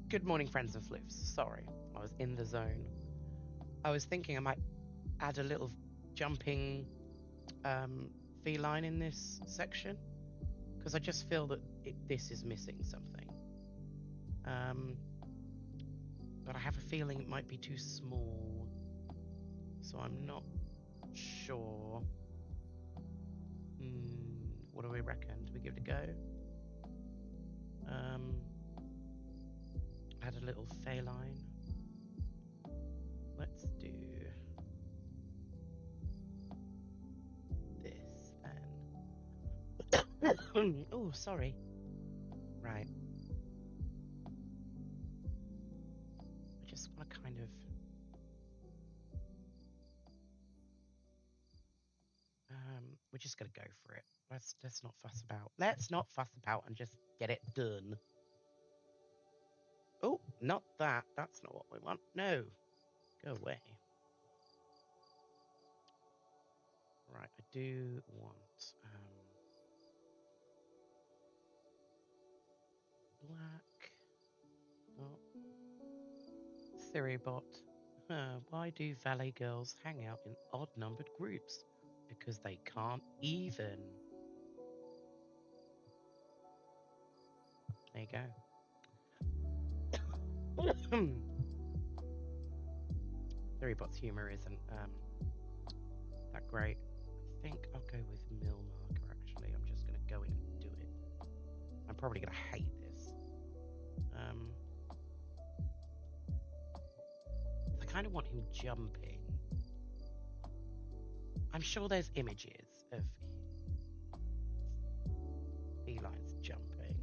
Good morning, friends and floofs. Sorry, I was in the zone. I was thinking I might add a little jumping feline in this section because I just feel that this is missing something. But I have a feeling it might be too small, so I'm not sure. What do we reckon? Do we give it a go? Add a little Felyne. Let's do this then. Oh, sorry. Right. I just want to kind of we're just gonna go for it. Let's not fuss about. Let's not fuss about and just get it done. Oh, not that. That's not what we want. No. Go away. Right, I do want black. Oh. Theribot. Why do valet girls hang out in odd-numbered groups? Because they can't even. There you go. Theribot's humor isn't that great. I think I'll go with mill marker, actually. I'm just going to go in and do it. I'm probably going to hate this. I kind of want him jumping. I'm sure there's images of felines jumping.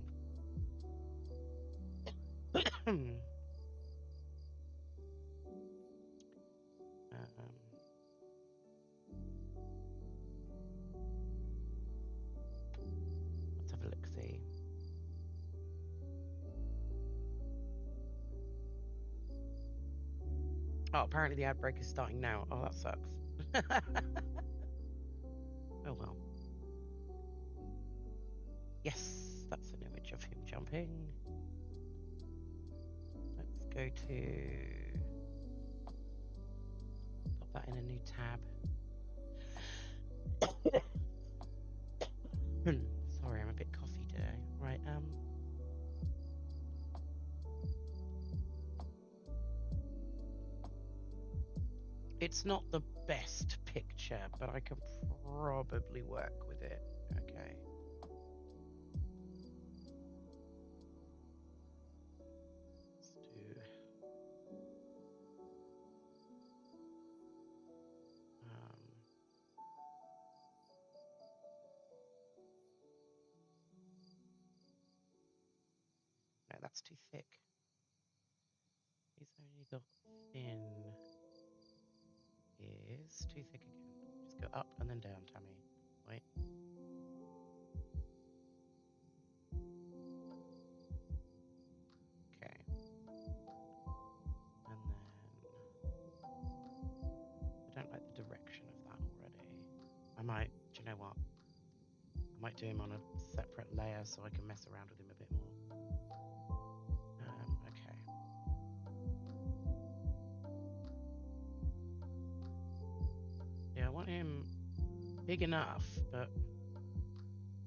Let's have a look-see. Oh, apparently the outbreak is starting now. Oh, that sucks. Oh well. Yes, that's an image of him jumping. Let's go to pop that in a new tab. Sorry, I'm a bit coffee today. Right, it's not the best picture, but I can probably work with it. Okay. Let's do no, that's too thick. He's only got thin. Is too thick again. Just go up and then down, Tammy. Wait. Okay. And then I don't like the direction of that already. I might, do you know what? I might do him on a separate layer so I can mess around with him a bit more. Okay. Yeah, I want him big enough, but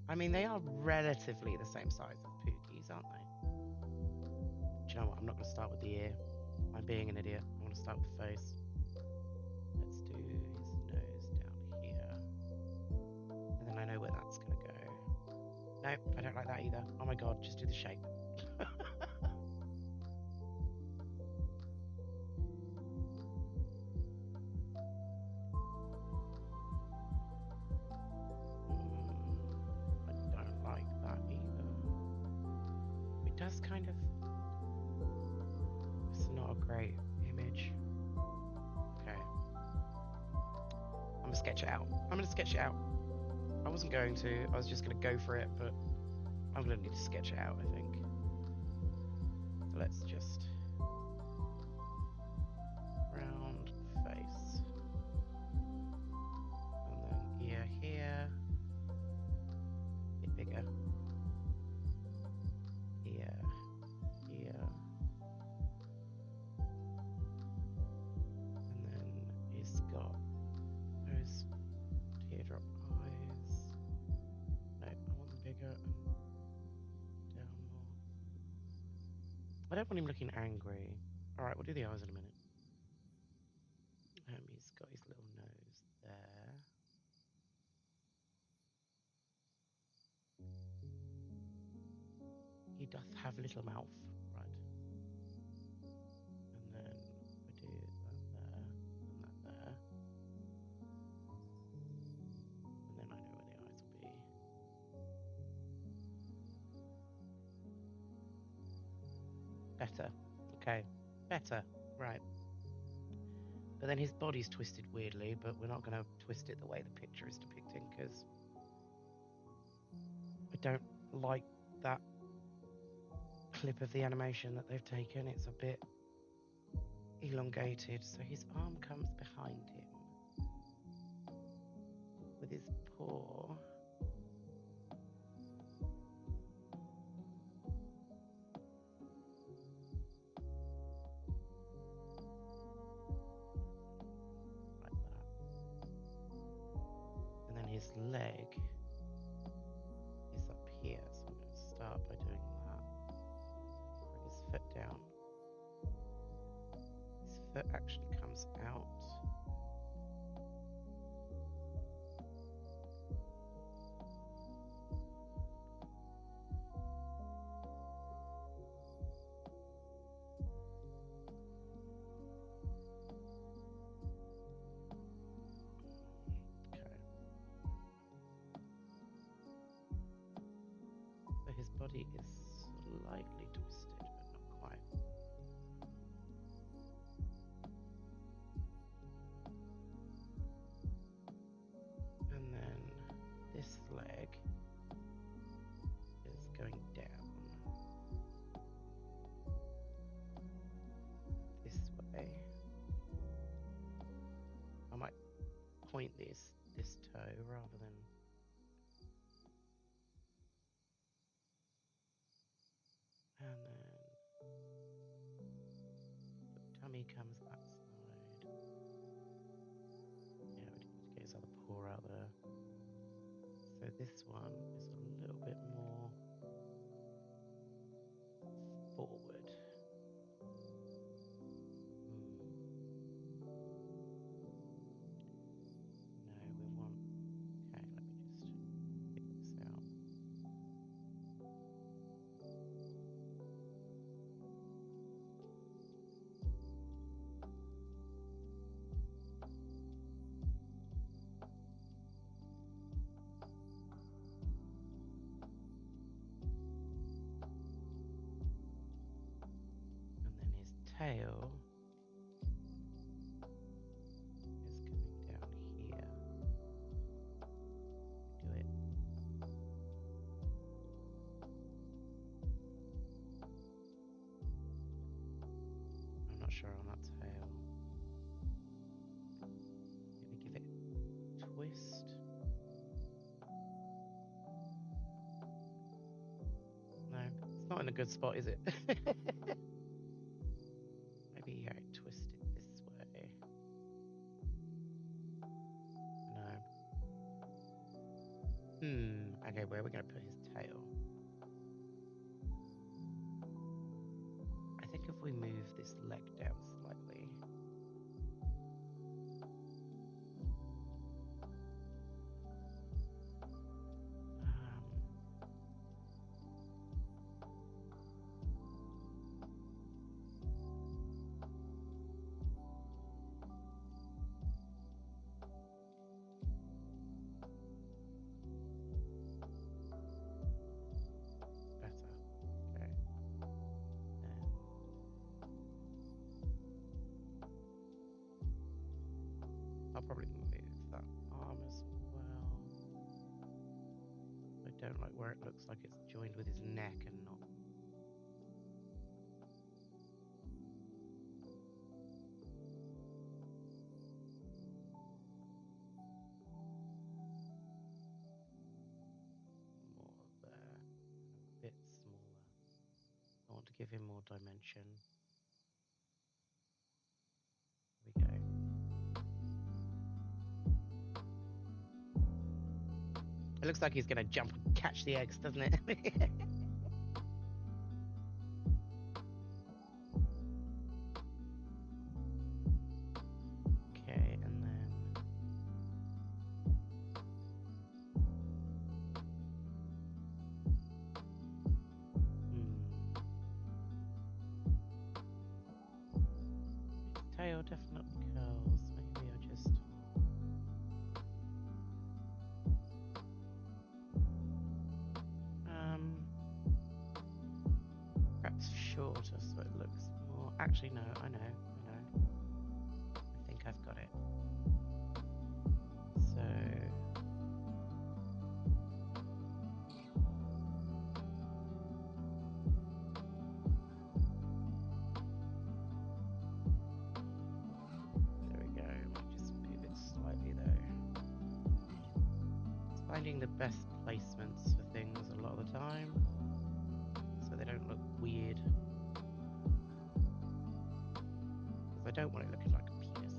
I mean, they are relatively the same size as Poogies, aren't they? Do you know what? I'm not going to start with the ear. I'm being an idiot. I want to start with the face. Let's do his nose down here. And then I know where that's going to go. No, I don't like that either. Oh my god, just do the shape. I don't like that either. It does kind of... It's not a great image. Okay. I'm going to sketch it out. I wasn't going to. I was just going to go for it, but I'm going to need to sketch it out, I think. So let's just... round face. And then ear here. A bit bigger. Ear I don't want him looking angry. All right, we'll do the eyes in a minute. He's got his little nose there. He doth have a little mouth, right? And then we do that there and that there. And then I know where the eyes will be. Better. Okay, better. Right. But then his body's twisted weirdly, but we're not going to twist it the way the picture is depicting because I don't like that clip of the animation that they've taken. It's a bit elongated, so his arm comes behind him with his paw. Like that. And then his leg is up here, so I'm going to start by doing that. Bring his foot down. His foot actually comes out. His body is slightly twisted, but not quite. And then this leg is going down this way. I might point this toe rather than... And then the tummy comes that side. Yeah, we need to get his other paw out there. So this one is a little bit more forward. No, we want... Okay, let me just pick this out. And then his tail is coming down here. Do it. I'm not sure on that tail. Maybe give it a twist. No, it's not in a good spot, is it? Maybe I twist it this way. No. Okay, where are we going to put his tail? I think if we move this leg down slightly. Better. Okay. I'll probably move that arm as well. I don't like where it looks like it's joined with his neck and not. More there. A bit smaller. I want to give him more dimension. There we go. It looks like he's going to jump and catch the eggs, doesn't it? tail definitely curls. Maybe I just... perhaps shorter so it looks more... Actually, no, I know. I think I've got it. So... There we go. I might just move it slightly though. Finding the best placements for things a lot of the time so they don't look weird. Because I don't want it looking like a penis.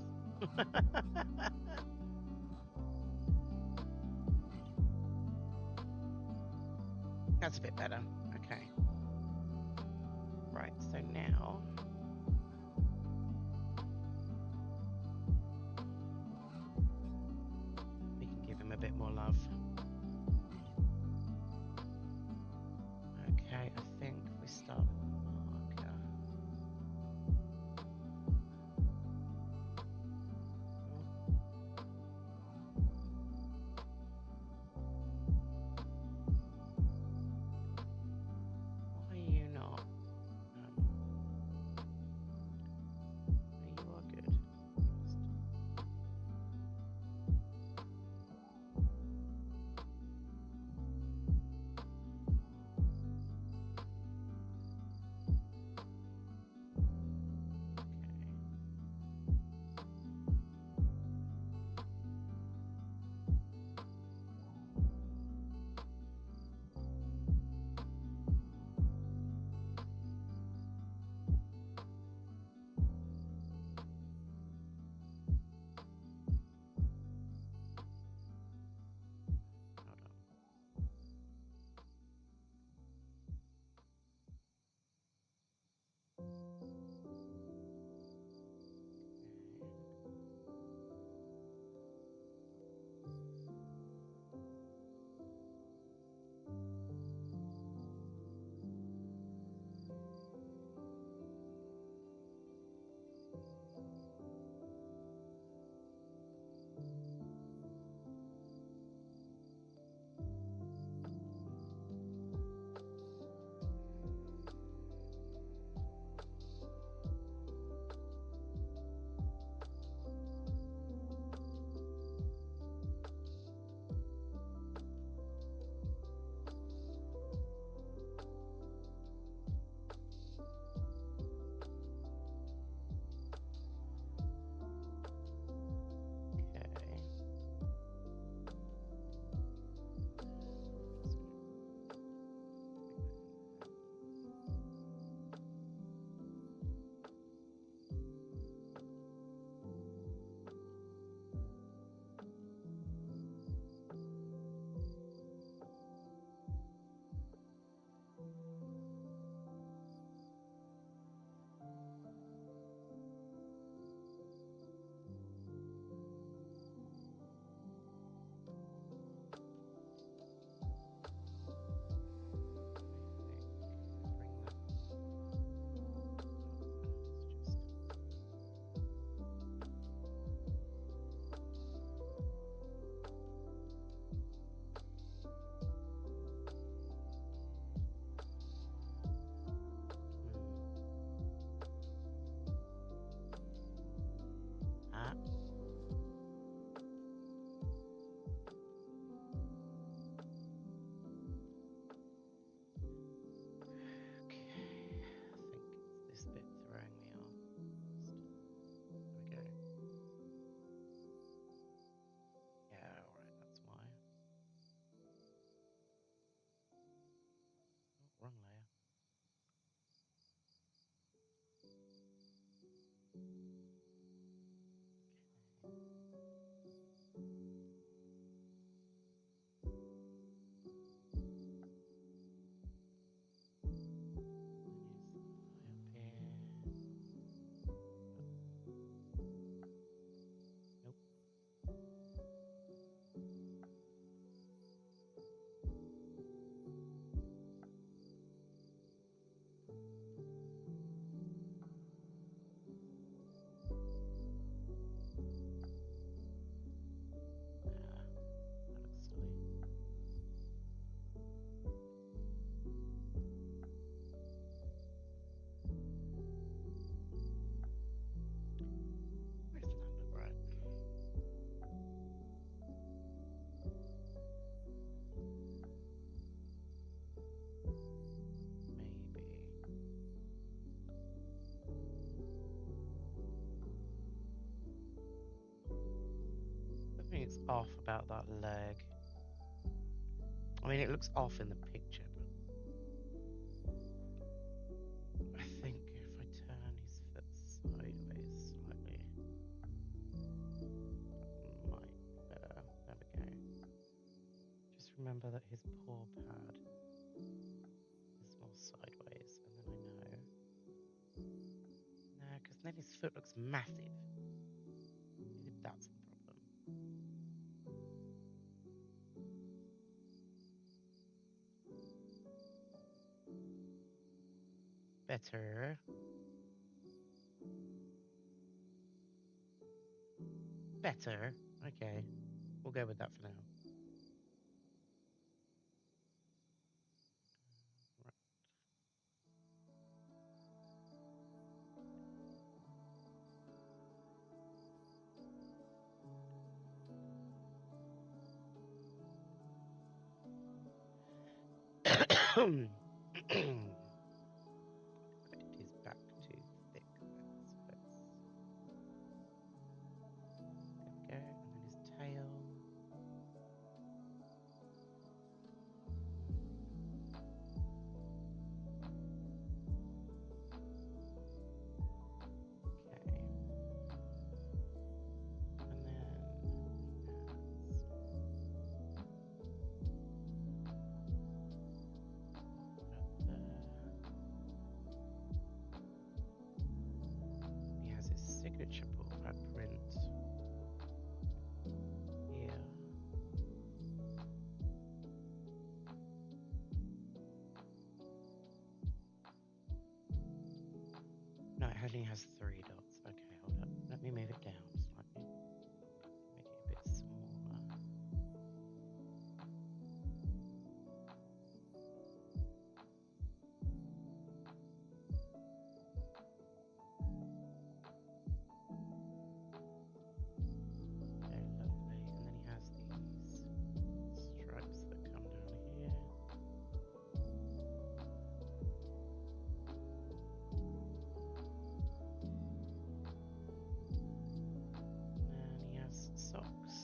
That's a bit better. Okay. Right, so now we can give him a bit more love. Okay, I think we start with the marker. off about that leg. I mean, it looks off in the picture, but I think if I turn his foot sideways slightly, that might be better. There we go. Just remember that his paw pad is more sideways, and then I know. No, because then his foot looks massive. Maybe that's the problem. Better. Better. Okay. We'll go with that for now. Right. It is back too thick. There we go. And then his tail. Okay. And then he has his signature paw pad print here. No, it only has 3 dots. Okay, hold up. Let me move it down slightly. Make it a bit smaller. Okay, lovely. And then he has these stripes that come down here. And then he has socks.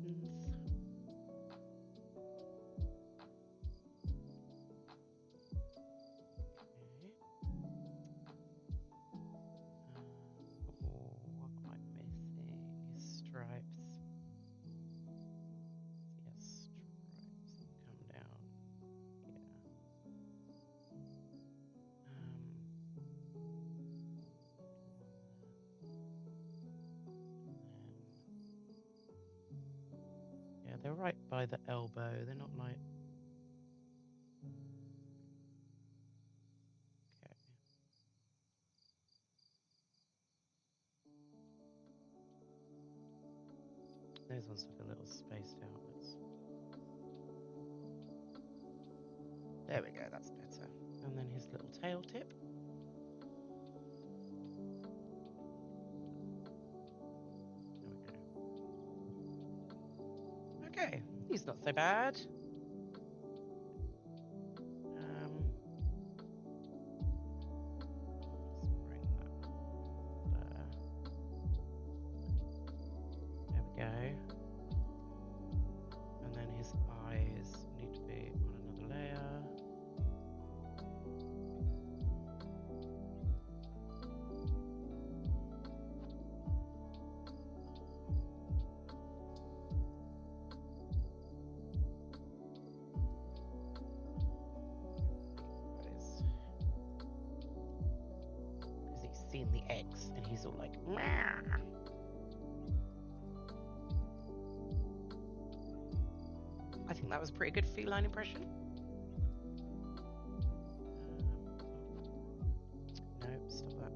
Mittens. Okay. What am I missing? His stripes. Yes, stripes that come down here. Yeah, they're right by the elbow. They're not like. Okay. Those ones look a little spaced out. There we go, that's better. And then his little tail tip. There we go. Okay, he's not so bad. Let's bring that there. There we go. And then his eyes need to be on another layer. Because he's seen the eggs and he's all like, meow. I think that was a pretty good feline impression. No, stop that.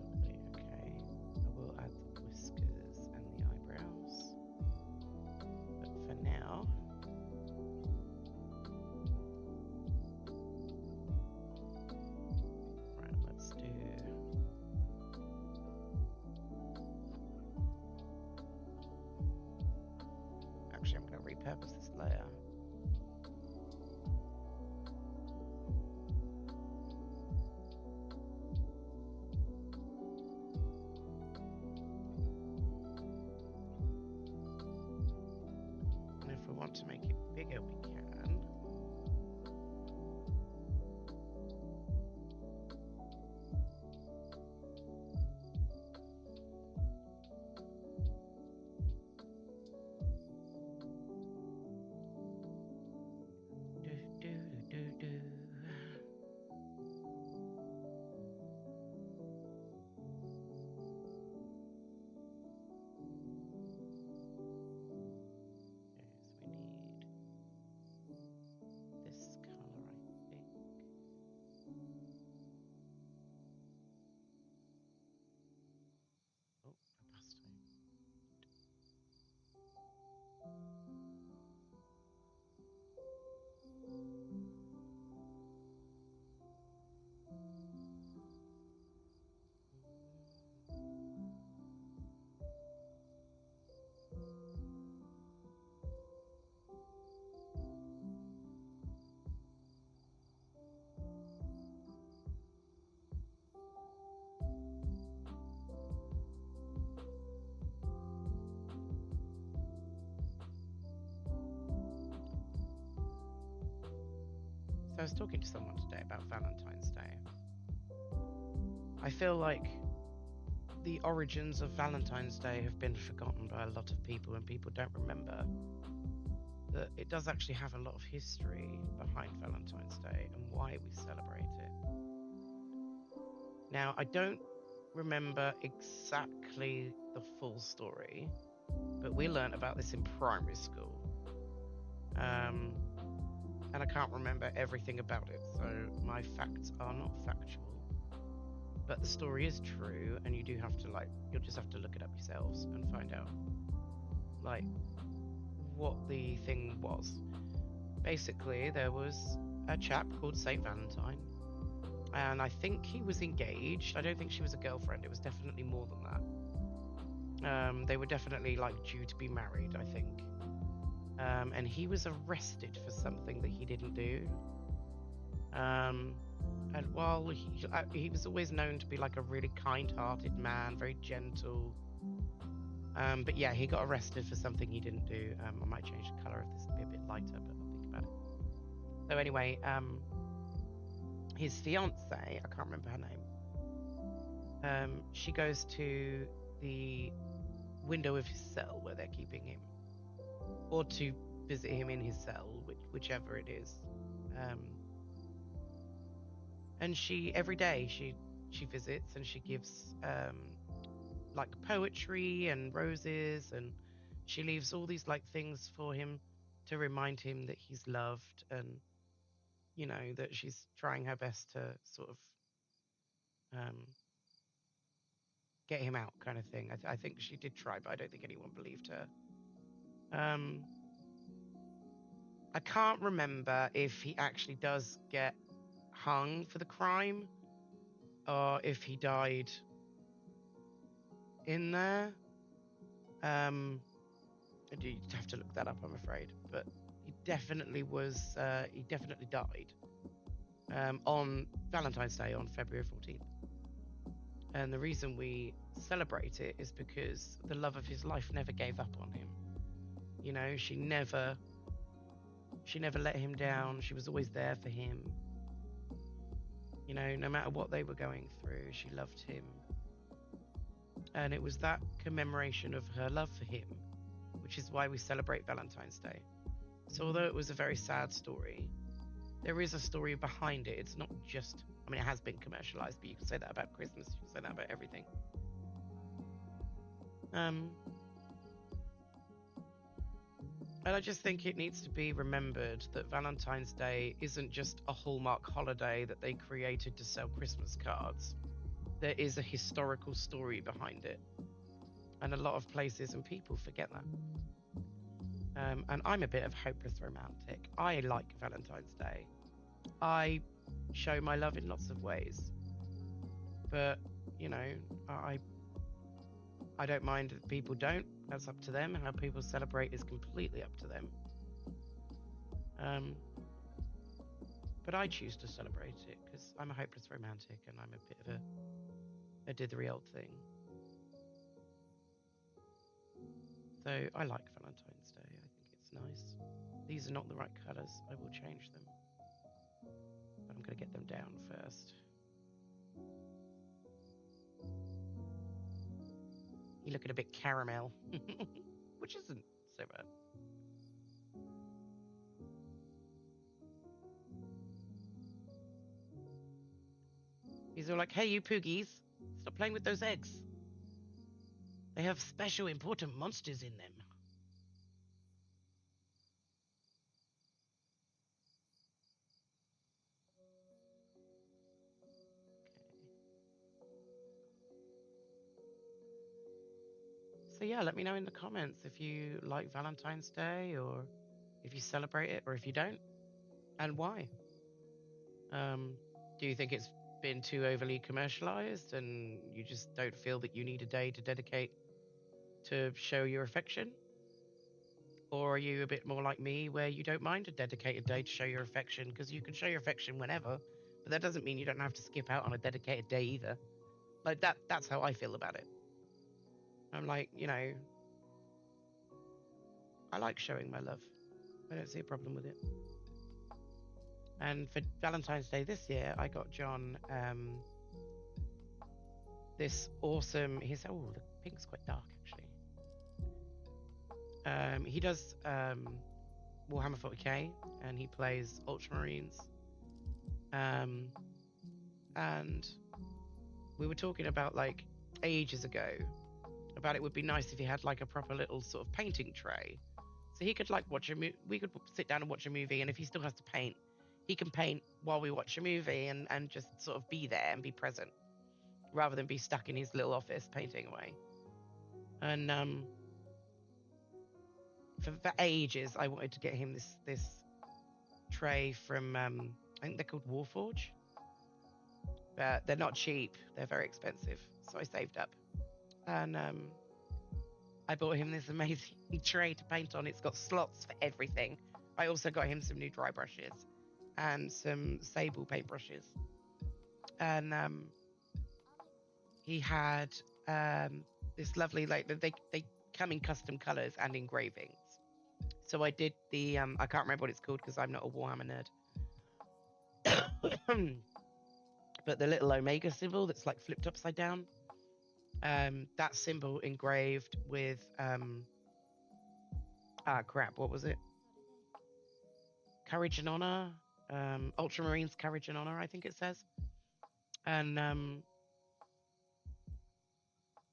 Lovely, okay. I will add the whiskers and the eyebrows. But for now, repurpose this layer. And if we want to make it bigger, we can. So I was talking to someone today about Valentine's Day. I feel like the origins of Valentine's Day have been forgotten by a lot of people, and people don't remember that it does actually have a lot of history behind Valentine's Day and why we celebrate it. Now, I don't remember exactly the full story, but we learned about this in primary school. And I can't remember everything about it, so my facts are not factual. But the story is true, and you do have to, you'll just have to look it up yourselves and find out, what the thing was. Basically, there was a chap called Saint Valentine, and I think he was engaged. I don't think she was a girlfriend. It was definitely more than that. They were definitely, due to be married, I think. And he was arrested for something that he didn't do. And while he was always known to be a really kind-hearted man, very gentle. But yeah, he got arrested for something he didn't do. I might change the color of this to be a bit lighter, but I'll think about it. So anyway, his fiancée, I can't remember her name. She goes to the window of his cell where they're keeping him, or to visit him in his cell, whichever it is. And every day she visits, and she gives poetry and roses, and she leaves all these things for him to remind him that he's loved, and that she's trying her best to sort of get him out, kind of thing. I think she did try, but I don't think anyone believed her. I can't remember if he actually does get hung for the crime, or if he died in there. You'd have to look that up, I'm afraid. But he definitely was. He definitely died on Valentine's Day, on February 14th. And the reason we celebrate it is because the love of his life never gave up on him. She never let him down. She was always there for him. No matter what they were going through, she loved him. And it was that commemoration of her love for him, which is why we celebrate Valentine's Day. So although it was a very sad story, there is a story behind it. It's not just, it has been commercialized, but you can say that about Christmas, you can say that about everything. And I just think it needs to be remembered that Valentine's Day isn't just a Hallmark holiday that they created to sell Christmas cards. There is a historical story behind it. And a lot of places and people forget that. And I'm a bit of a hopeless romantic. I like Valentine's Day. I show my love in lots of ways. But, I don't mind if people don't. That's up to them. How people celebrate is completely up to them. But I choose to celebrate it because I'm a hopeless romantic and I'm a bit of a did the real thing. So I like Valentine's Day. I think it's nice. These are not the right colours. I will change them. But I'm going to get them down first. You're looking a bit caramel, which isn't so bad. He's all like, hey, you Poogies, stop playing with those eggs. They have special important monsters in them. So yeah, let me know in the comments if you like Valentine's Day or if you celebrate it or if you don't, and why. Do you think it's been too overly commercialized and you just don't feel that you need a day to dedicate to show your affection? Or are you a bit more like me where you don't mind a dedicated day to show your affection because you can show your affection whenever, but that doesn't mean you don't have to skip out on a dedicated day either. Like that's how I feel about it. I'm like, I like showing my love. I don't see a problem with it. And for Valentine's Day this year, I got John this awesome. The pink's quite dark actually. He does Warhammer 40k, and he plays Ultramarines. And we were talking about like ages ago about it would be nice if he had like a proper little sort of painting tray, so he could like watch a movie. We could sit down and watch a movie, and if he still has to paint, he can paint while we watch a movie and just sort of be there and be present rather than be stuck in his little office painting away. And for ages I wanted to get him this tray from I think they're called Warforge, but they're not cheap. They're very expensive. So I saved up, and I bought him this amazing tray to paint on. It's got slots for everything. I also got him some new dry brushes and some sable paintbrushes. And he had this lovely, like, they come in custom colors and engravings. So I did the I can't remember what it's called because I'm not a Warhammer nerd. But the little Omega symbol that's like flipped upside down, that symbol engraved with what was it? Courage and Honor, Ultramarines Courage and Honor, I think it says. And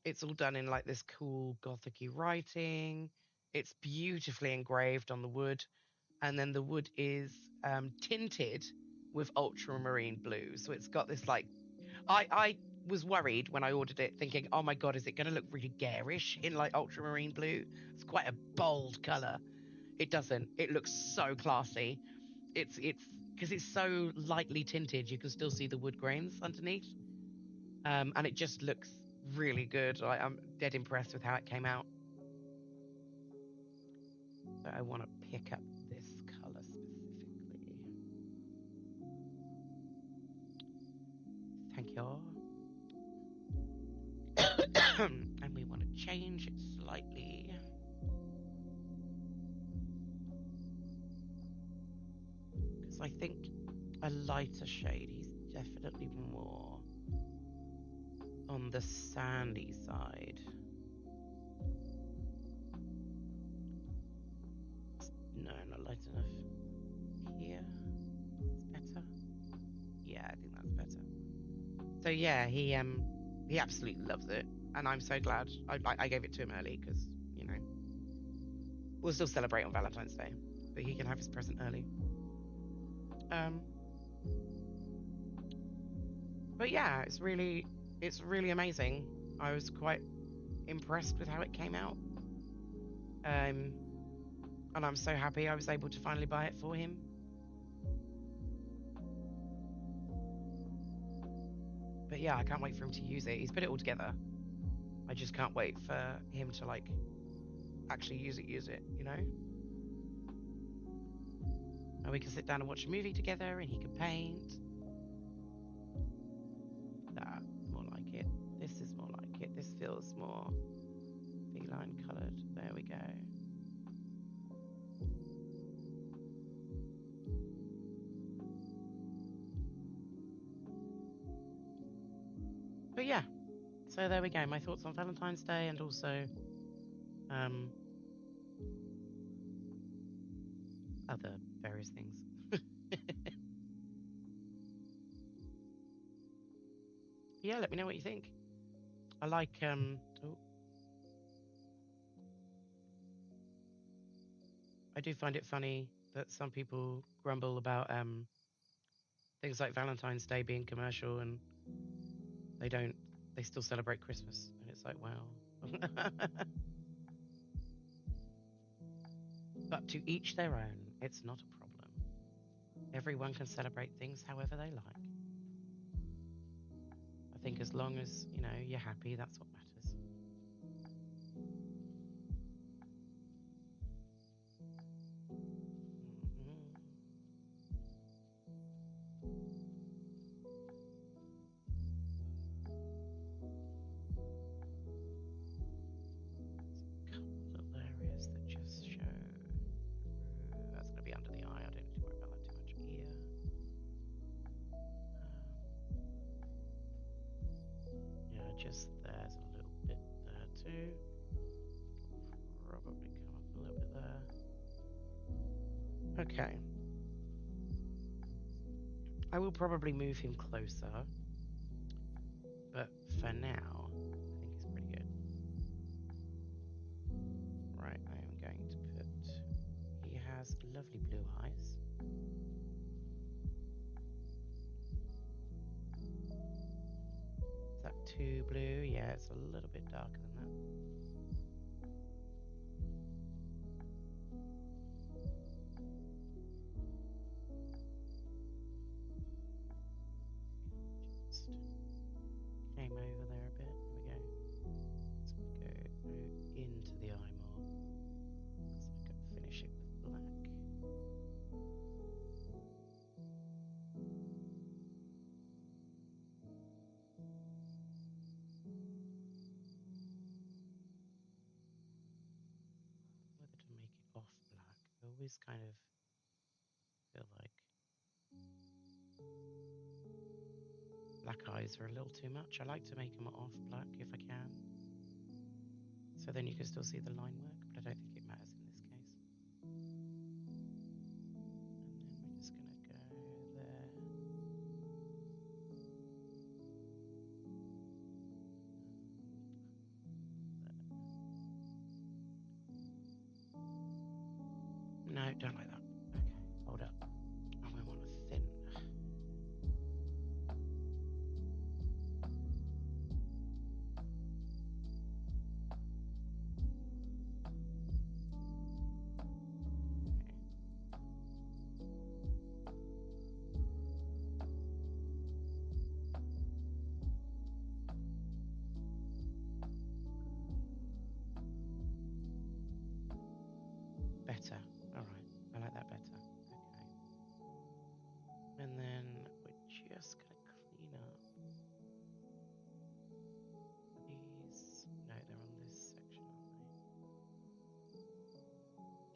it's all done in like this cool gothic-y writing. It's beautifully engraved on the wood, and then the wood is tinted with ultramarine blue. So it's got this like, I was worried when I ordered it, thinking, oh my god, is it going to look really garish in like ultramarine blue? It's quite a bold color. It doesn't. It looks so classy. It's because it's so lightly tinted, you can still see the wood grains underneath, and it just looks really good. I'm dead impressed with how it came out. So I want to pick up this color specifically. Thank you. And we want to change it slightly. Because I think a lighter shade, he's definitely more on the sandy side. No, not light enough. Here, it's better. Yeah, I think that's better. So yeah, he absolutely loves it, and I'm so glad I gave it to him early because we'll still celebrate on Valentine's Day, but he can have his present early. But yeah, it's really amazing. I was quite impressed with how it came out. And I'm so happy I was able to finally buy it for him. But yeah, I can't wait for him to use it. He's put it all together. I just can't wait for him to like actually use it, And we can sit down and watch a movie together and he can paint. That, more like it. This is more like it. This feels more feline coloured. There we go. But yeah, so there we go. My thoughts on Valentine's Day and also other various things. Yeah, let me know what you think. I like I do find it funny that some people grumble about things like Valentine's Day being commercial and they still celebrate Christmas, and it's like, wow. But to each their own. It's not a problem. Everyone can celebrate things however they like. I think as long as, you're happy, that's what matters. Little areas that just show. That's going to be under the eye. I don't need to worry about that too much. Ear. Yeah, just there's a little bit there too. Probably come up a little bit there. Okay. I will probably move him closer, but for now, I think he's pretty good. Right, I am going to put. He has lovely blue eyes. Is that too blue? Yeah, it's a little bit darker than that. Just came over there a bit. There we go. Let's go into the eye more. So I can finish it with black. Whether to make it off black. I always kind of feel like black eyes are a little too much. I like to make them off black if I can. So then you can still see the line work, but I don't think it matters in this case. And then we're just going to go there. No, don't like that. Okay, hold up. I want a thin. Better. All right, I like that better. Okay. And then we're just going to clean up these. No, they're on this section, aren't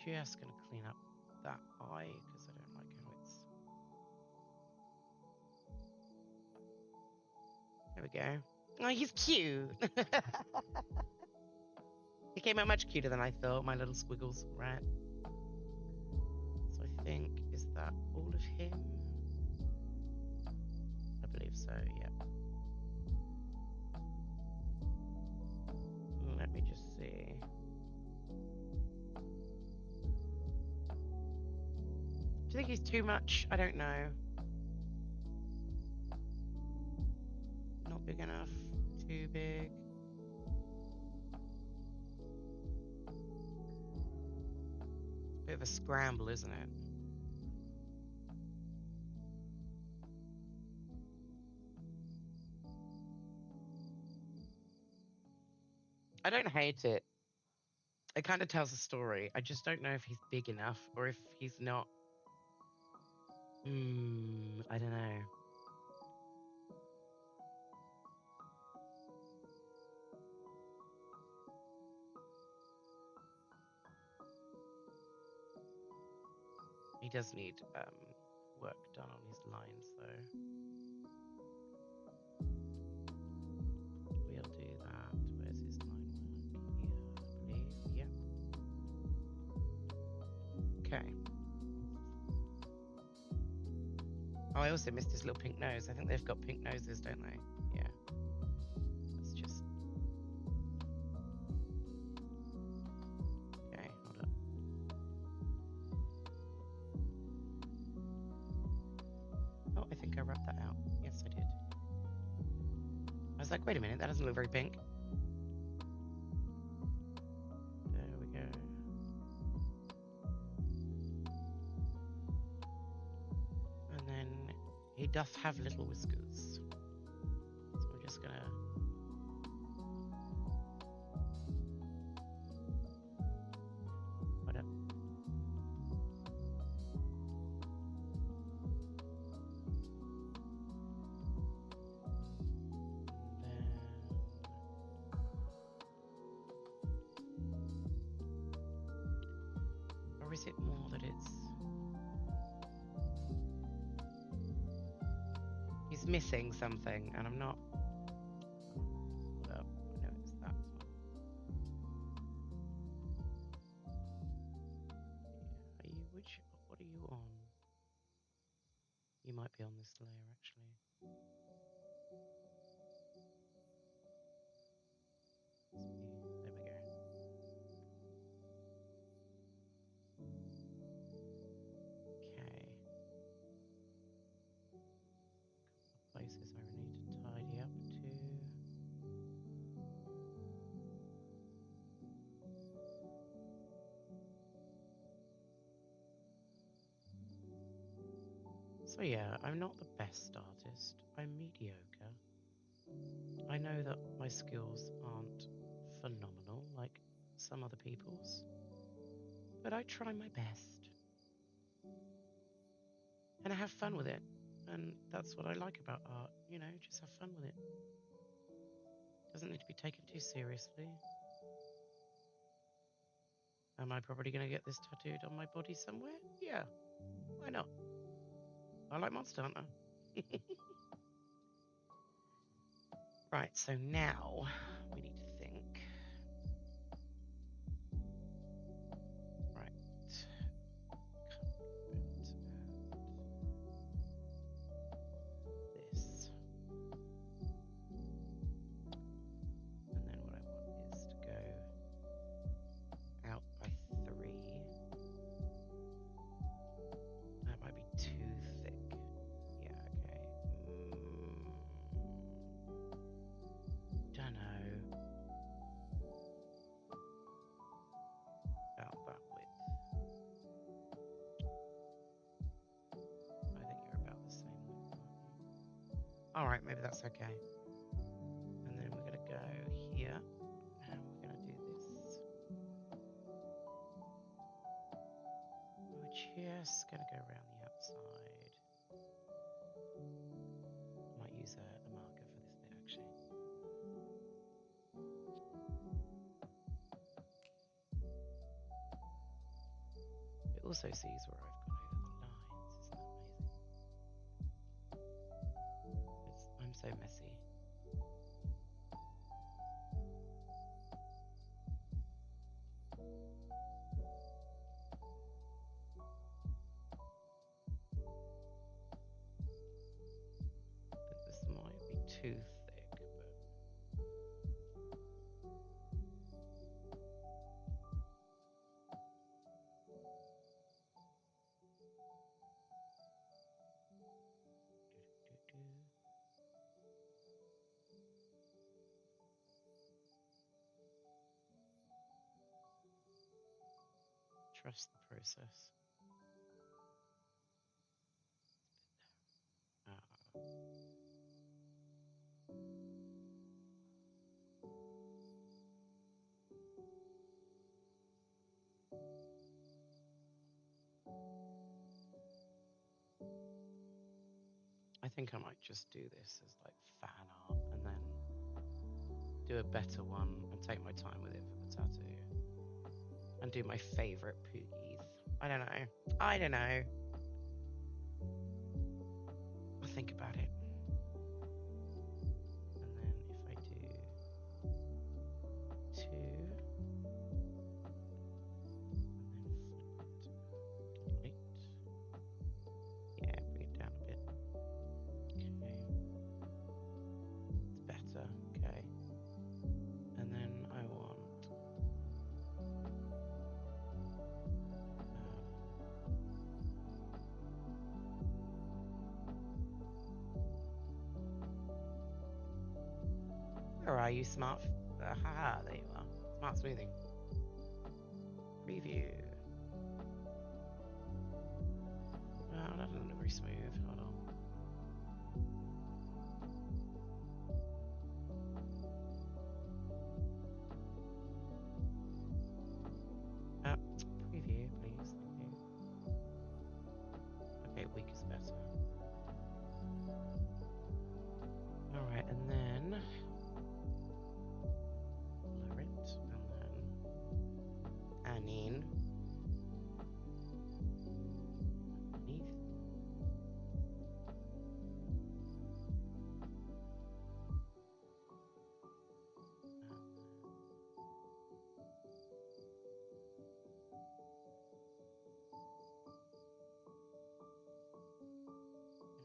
they? Just going to clean up that eye because I don't like how it's. There we go. Oh, he's cute. He came out much cuter than I thought, my little squiggles, right? So I think, is that all of him? I believe so, yeah. Let me just see. Do you think he's too much? I don't know. Not big enough? Too big? Bit of a scramble, isn't it? I don't hate it. It kind of tells a story. I just don't know if he's big enough or if he's not I don't know. He does need work done on his lines, though. We'll do that. Where's his line work? Here, I believe. Yep. Okay. Oh, I also missed his little pink nose. I think they've got pink noses, don't they? Yeah. Let's just... Okay, hold up. Oh, I think I rubbed that out. Yes, I did. I was like, wait a minute, that doesn't look very pink. There we go. And then he doth have little whiskers. So I'm just gonna... Hold up. Or is it more that it's... He's missing something, and I'm not... Hold up, I know it's that one. Are you, what are you on? You might be on this layer, actually. There we go. Okay. Places I need to tidy up to. So yeah, I'm not the best artist. I'm mediocre. I know that my skills aren't phenomenal like some other people's, but I try my best. And I have fun with it. And that's what I like about art, you know, just have fun with it. Doesn't need to be taken too seriously. Am I probably going to get this tattooed on my body somewhere? Yeah, why not? I like Monster Hunter. Right, so now we need to think. Right. This. And then what I want is to go out by 3. That might be too thick. Yeah, okay. Dunno. About that width. I think you're about the same width, aren't you? Alright, maybe that's okay. And then we're gonna go here. And we're gonna do this. We're just gonna go around the outside. I might use a marker for this bit actually. It also sees where I've gone over the lines. Isn't that amazing? I'm so messy. This might be too thick, but... Trust the process. I think I might just do this as like fan art and then do a better one and take my time with it for the tattoo. And do my favourite Poogies. I don't know. I don't know. I'll think about it. And then if I do 2 and then flip it, delete. Yeah, bring it down a bit. Okay. It's better. Okay. And then I want where are you, smart? Aha, there you are. Smart smoothing. Preview. Oh, that doesn't look very smooth. Hold on. Preview, please. Thank you. Okay, weak is better. Alright, and then blur it, and then Anine underneath.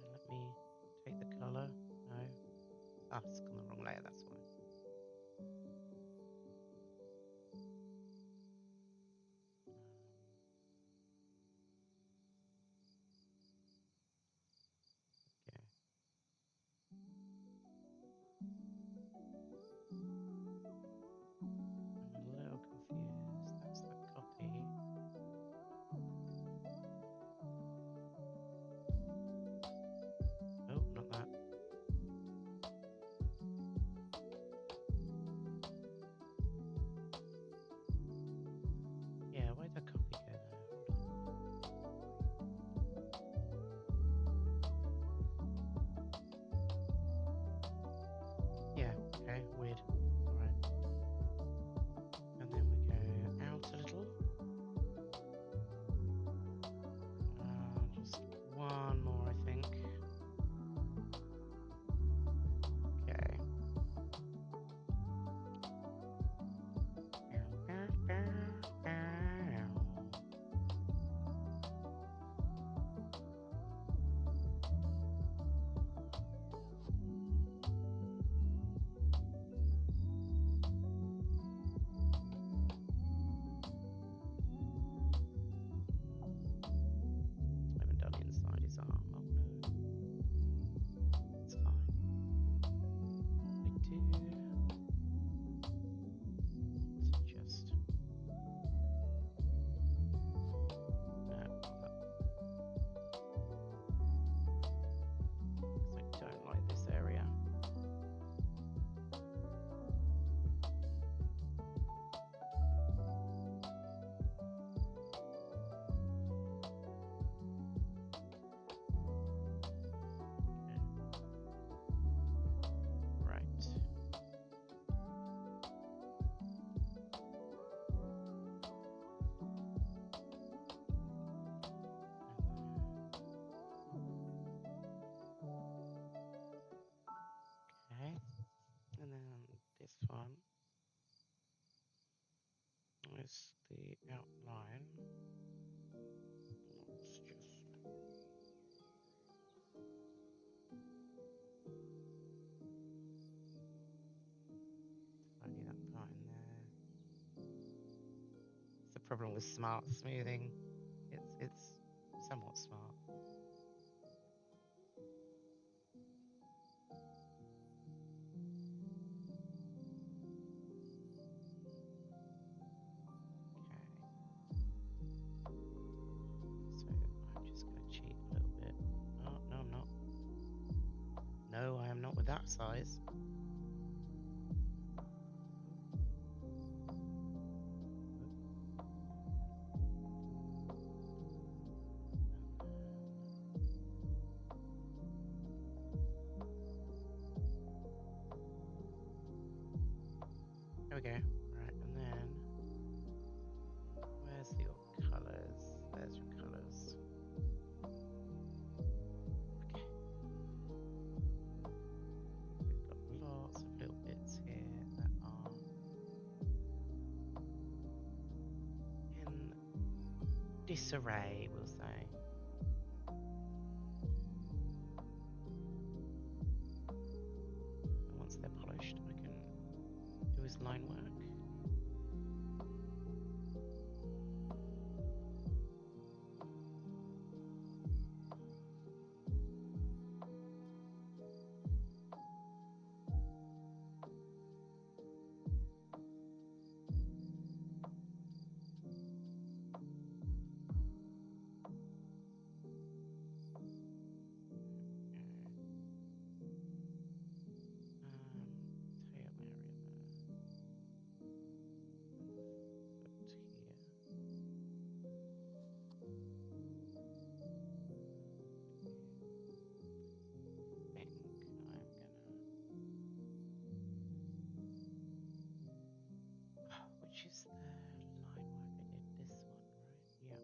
Let me take the colour. No. Ah, it's on the wrong layer, that's why. Okay. I'm a little confused. That's the copy. Oh, not that. Yeah, where'd the copy go there? Hold on. Yeah, okay, weird. Alright. And then we go out a little. Just one more, I think. Okay. I haven't done inside his arm. Oh no. It's fine. I do want to just. No, because I don't like this area. Okay, and then this one is the outline. Let's just tidy that part in there. It's the problem with smart smoothing. It's somewhat smart. So I'm just going to cheat a little bit. Oh, no, I'm not. No, I am not with that size. we go. Right, and then where's your colours? There's your colours. Okay. We've got lots of little bits here that are in disarray, we'll say. And once they're polished, I can do his line work. Tail area there. And the foot here. I think I'm gonna. Which is the line work I did? This one, right? Yeah.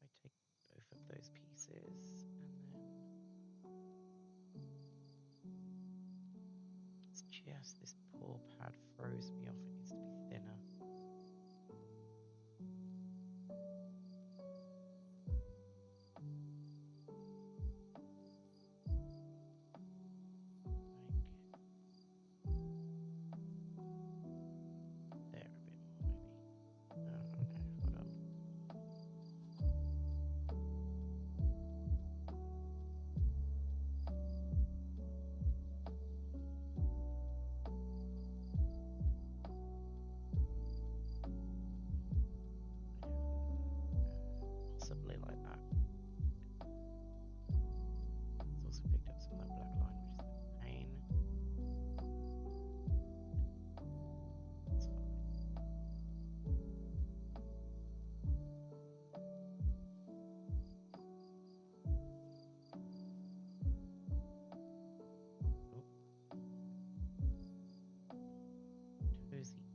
I take both of those pieces and then it's just this poor pad froze me off. It needs to be thinner. There a bit more maybe. Okay, hold on. Possibly like that. It's also picked up some of that black line, which is the pain. That's fine. Oh. Toesies.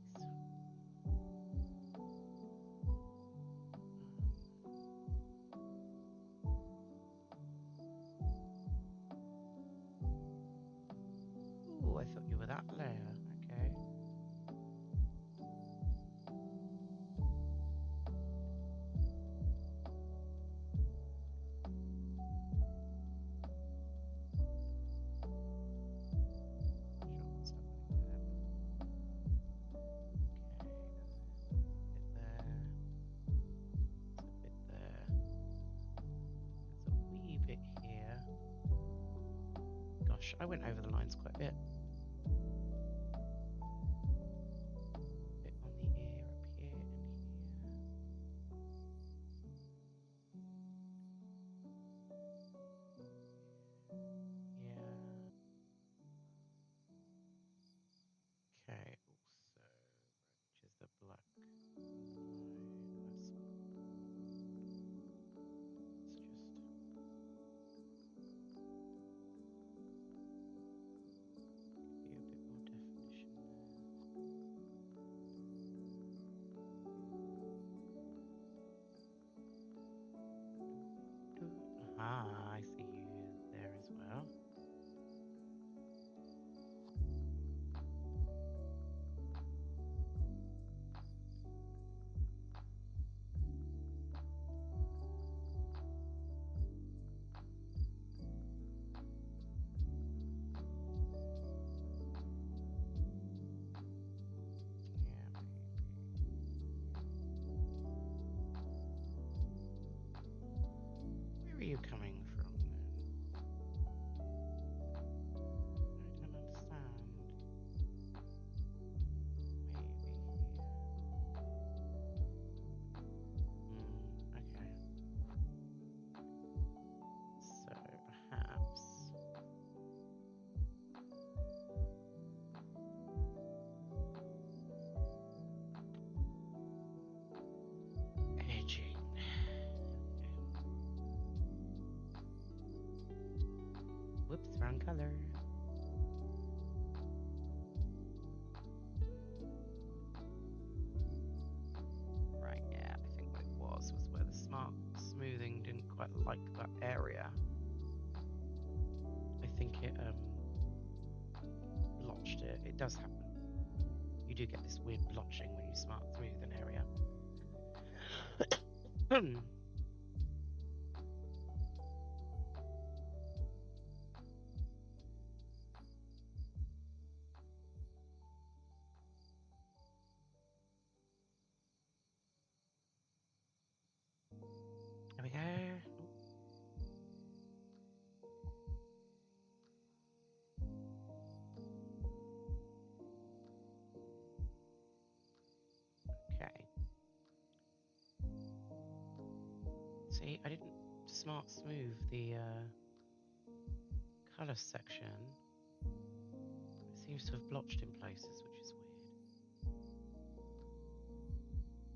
Ooh, I thought you were that layer. Okay. Sure, what's happening there? Okay, and then a bit there. There's a wee bit here. Gosh, I went over the lines quite a bit. Bit on the ear up here and here. Yeah. Okay, also, which is the black line. Let's just wrong color. Right, yeah, I think what it was where the smart smoothing didn't quite like that area. I think it blotched it. It does happen. You do get this weird blotching when you smart smooth an area. There we go. Okay. See, I didn't smart smooth the colour section. It seems to have blotched in places, which is weird.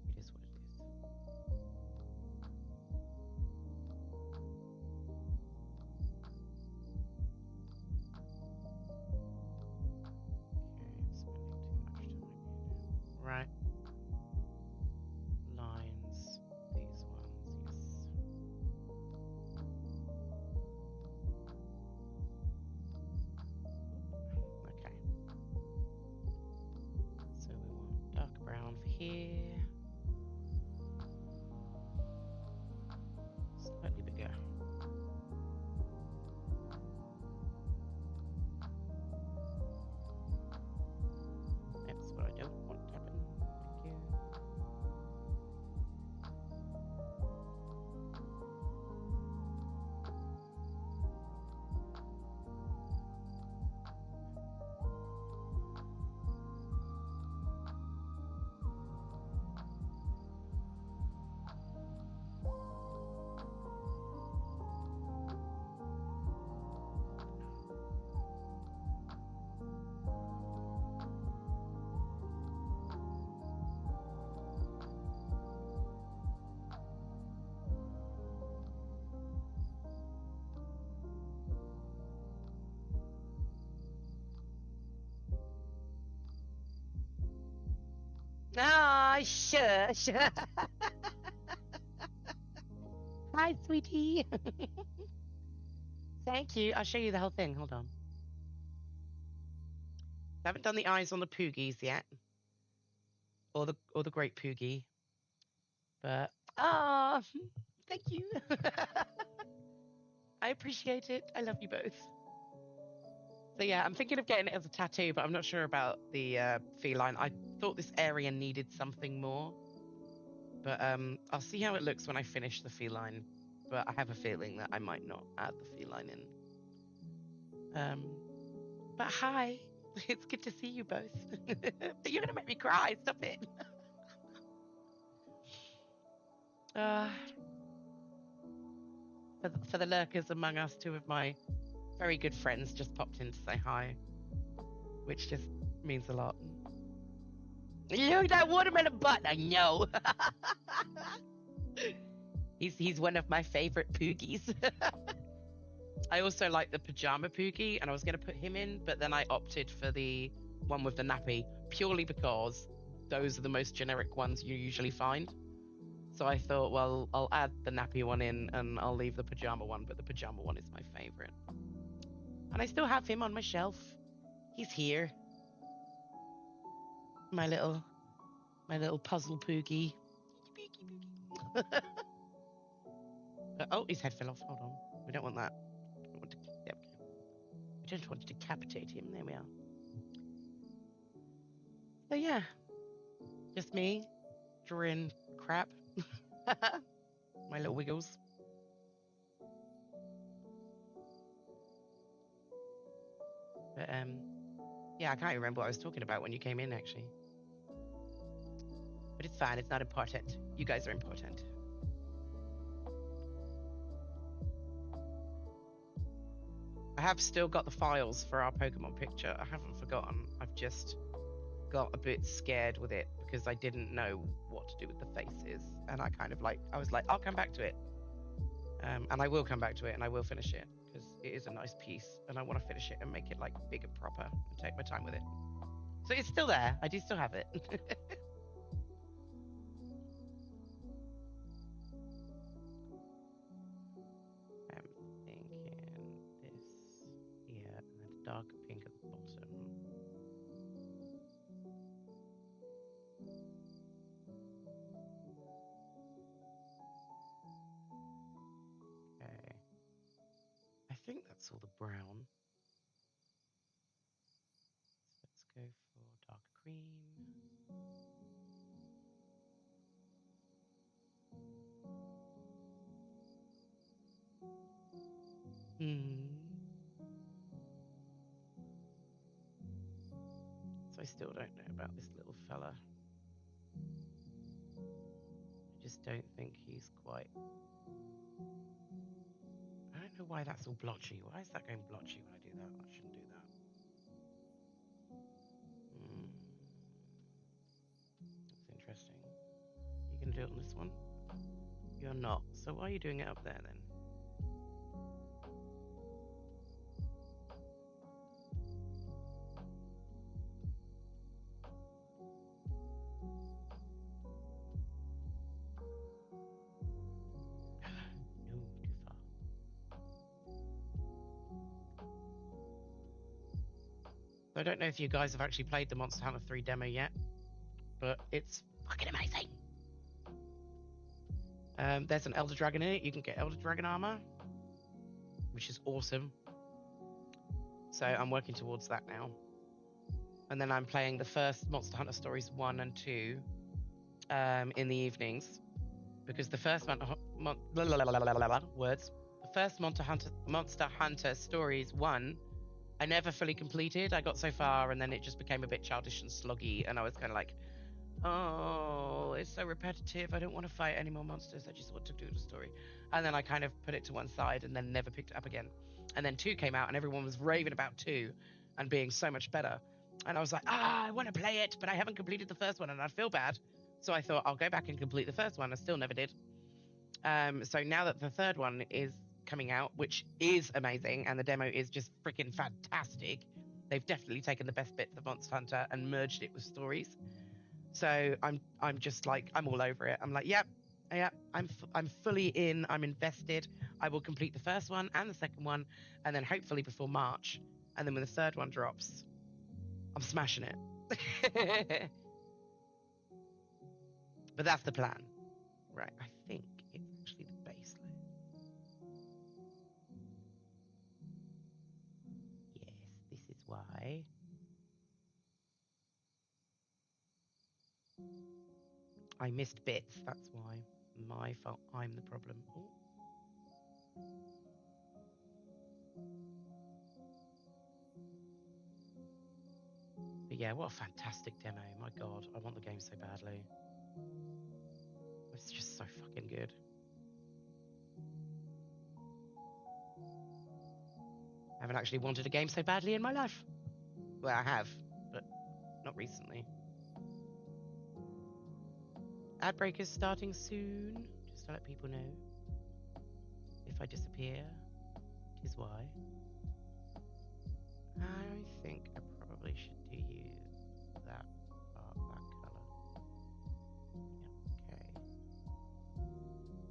It is what it is. Right. Lines. These ones, yes. Okay. So we want dark brown for here. Slightly bigger. That's what I don't want to happen. Thank you. Ah, shush. Hi, sweetie. Thank you. I'll show you the whole thing. Hold on. I haven't done the eyes on the Poogies yet, or the Great Poogie, but thank you. I appreciate it. I love you both. So yeah, I'm thinking of getting it as a tattoo, but I'm not sure about the feline. I thought this area needed something more, but I'll see how it looks when I finish the feline. But I have a feeling that I might not add the feline in. But hi, it's good to see you both. You're gonna make me cry. Stop it. For the lurkers among us, two of my very good friends just popped in to say hi, which just means a lot. Look, that watermelon butt. I know. He's one of my favorite Poogies. I also like the pajama Poogie, and I was going to put him in, but then I opted for the one with the nappy purely because those are the most generic ones you usually find. So I thought, well, I'll add the nappy one in and I'll leave the pajama one, but the pajama one is my favorite. And I still have him on my shelf. He's here. My little puzzle Poogie. Oh, his head fell off. Hold on. We don't want that. We don't want to decapitate him. There we are. So yeah, just me drawing crap. My little wiggles. But yeah, I can't remember what I was talking about when you came in actually. But it's fine. It's not important. You guys are important. I have still got the files for our Pokemon picture. I haven't forgotten. I've just got a bit scared with it because I didn't know what to do with the faces. And I kind of I was like, I'll come back to it. And I will come back to it and I will finish it because it is a nice piece, and I want to finish it and make it like big and proper and take my time with it. So it's still there. I do still have it. I'm thinking this here and then dark pink at the bottom. Okay. I think that's all the brown. So let's go for dark cream. So I still don't know about this little fella. I just don't think he's quite... I don't know why that's all blotchy. Why is that going blotchy when I do that? I shouldn't do that. That's interesting. You can do it on this one? You're not. So why are you doing it up there then? No, too far. I don't know if you guys have actually played the Monster Hunter 3 demo yet, but it's fucking amazing. There's an Elder Dragon in it. You can get Elder Dragon armor, which is awesome. So I'm working towards that now. And then I'm playing the first Monster Hunter Stories 1 and 2 in the evenings, because the first words. The first Monster Hunter Stories 1, I never fully completed. I got so far, and then it just became a bit childish and sloggy, and I was kind of like, oh, it's so repetitive. I don't want to fight any more monsters. I just want to do the story. And then I kind of put it to one side and then never picked it up again. And then 2 came out, and everyone was raving about 2 and being so much better. And I was like, I want to play it, but I haven't completed the first one, and I feel bad. So I thought I'll go back and complete the first one. I still never did. So now that the third one is coming out, which is amazing, and the demo is just freaking fantastic, they've definitely taken the best bits of Monster Hunter and merged it with stories. So I'm just like, I'm all over it. I'm like, yep, I'm fully in. I'm invested. I will complete the first one and the second one, and then hopefully before March. And then when the third one drops, I'm smashing it. But that's the plan, right? I think it's actually the base layer. Yes, this is why. I missed bits. That's why. My fault. I'm the problem. Ooh. But yeah, what a fantastic demo. My God, I want the game so badly. It's just so fucking good. I haven't actually wanted a game so badly in my life. Well, I have, but not recently. Ad break is starting soon, just to let people know. If I disappear, tis why. I think I probably should do you that colour. Yeah, okay. And then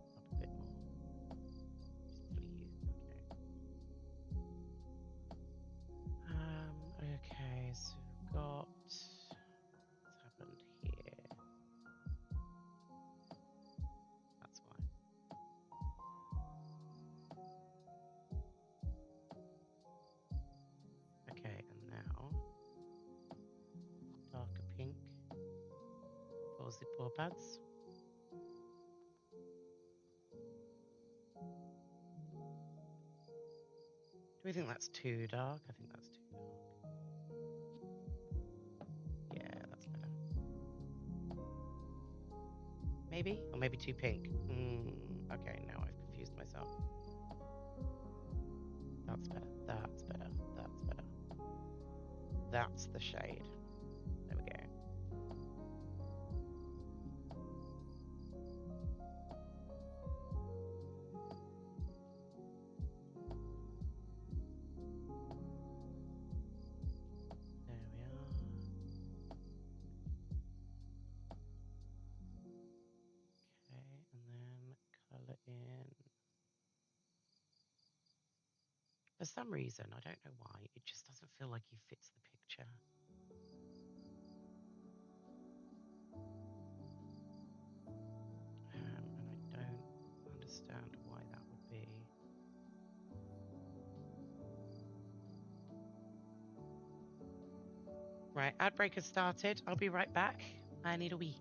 up a bit more. Just till you. Okay. Okay, so we've got what's happened here. That's why. Okay, and now darker pink for the paw pads. Do we think that's too dark? I think that's too dark. Yeah, that's better. Maybe? Or maybe too pink. Okay, now I've confused myself. That's better. That's better. That's better. That's the shade. There we go. For some reason, I don't know why, it just doesn't feel like he fits the picture. And I don't understand why that would be. Right, ad break has started. I'll be right back. I need a wee.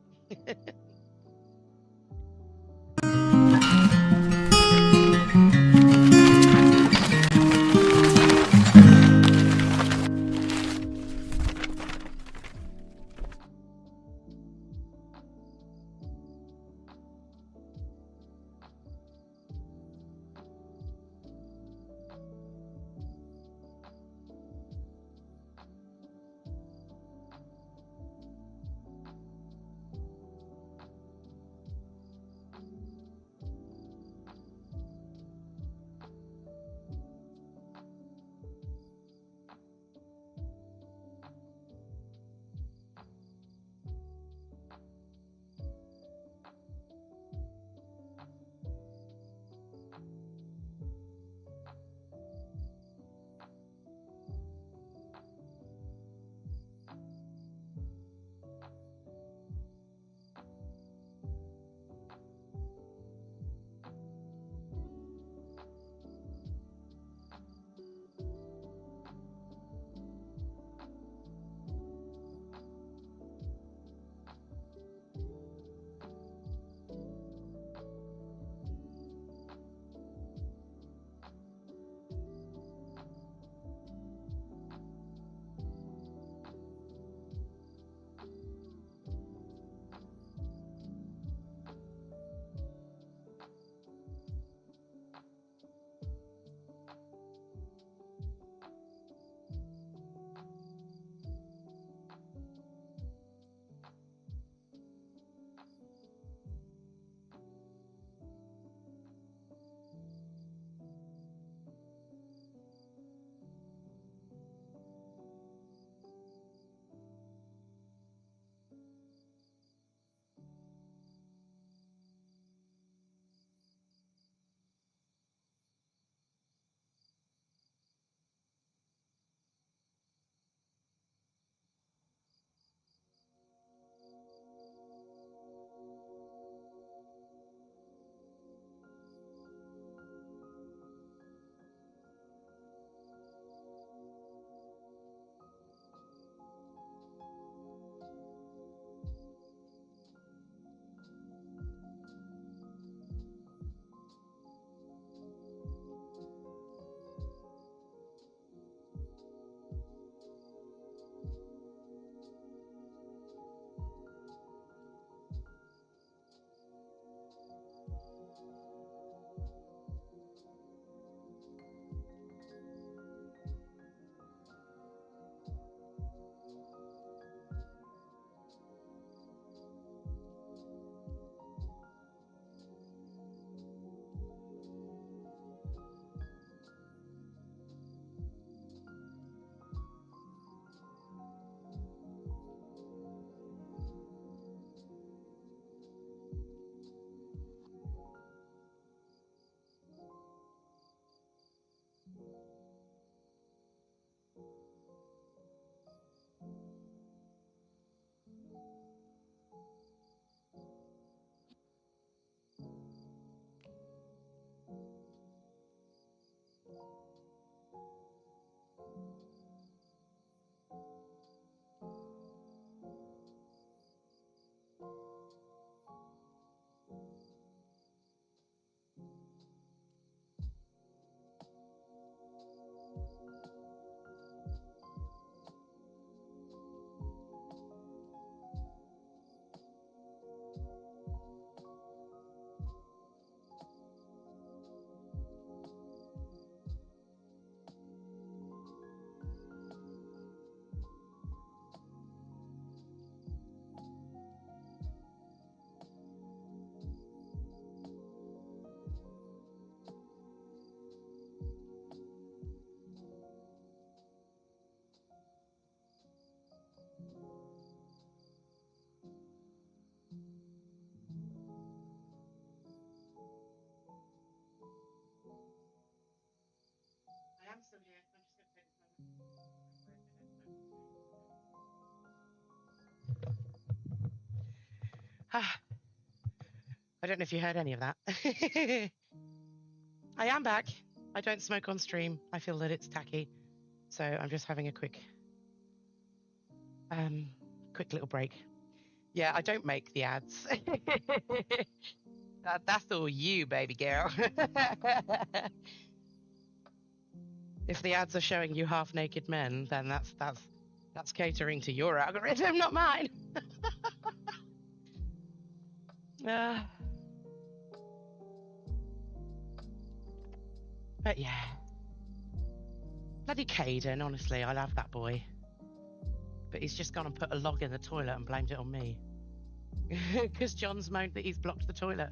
still here. I'm just going to take this moment. I don't know if you heard any of that. I am back. I don't smoke on stream. I feel that it's tacky. So I'm just having a quick little break. Yeah, I don't make the ads. That's all you, baby girl. If the ads are showing you half-naked men, then that's catering to your algorithm, not mine. But yeah. Bloody Caden, honestly, I love that boy. But he's just gone and put a log in the toilet and blamed it on me. Because John's moaned that he's blocked the toilet.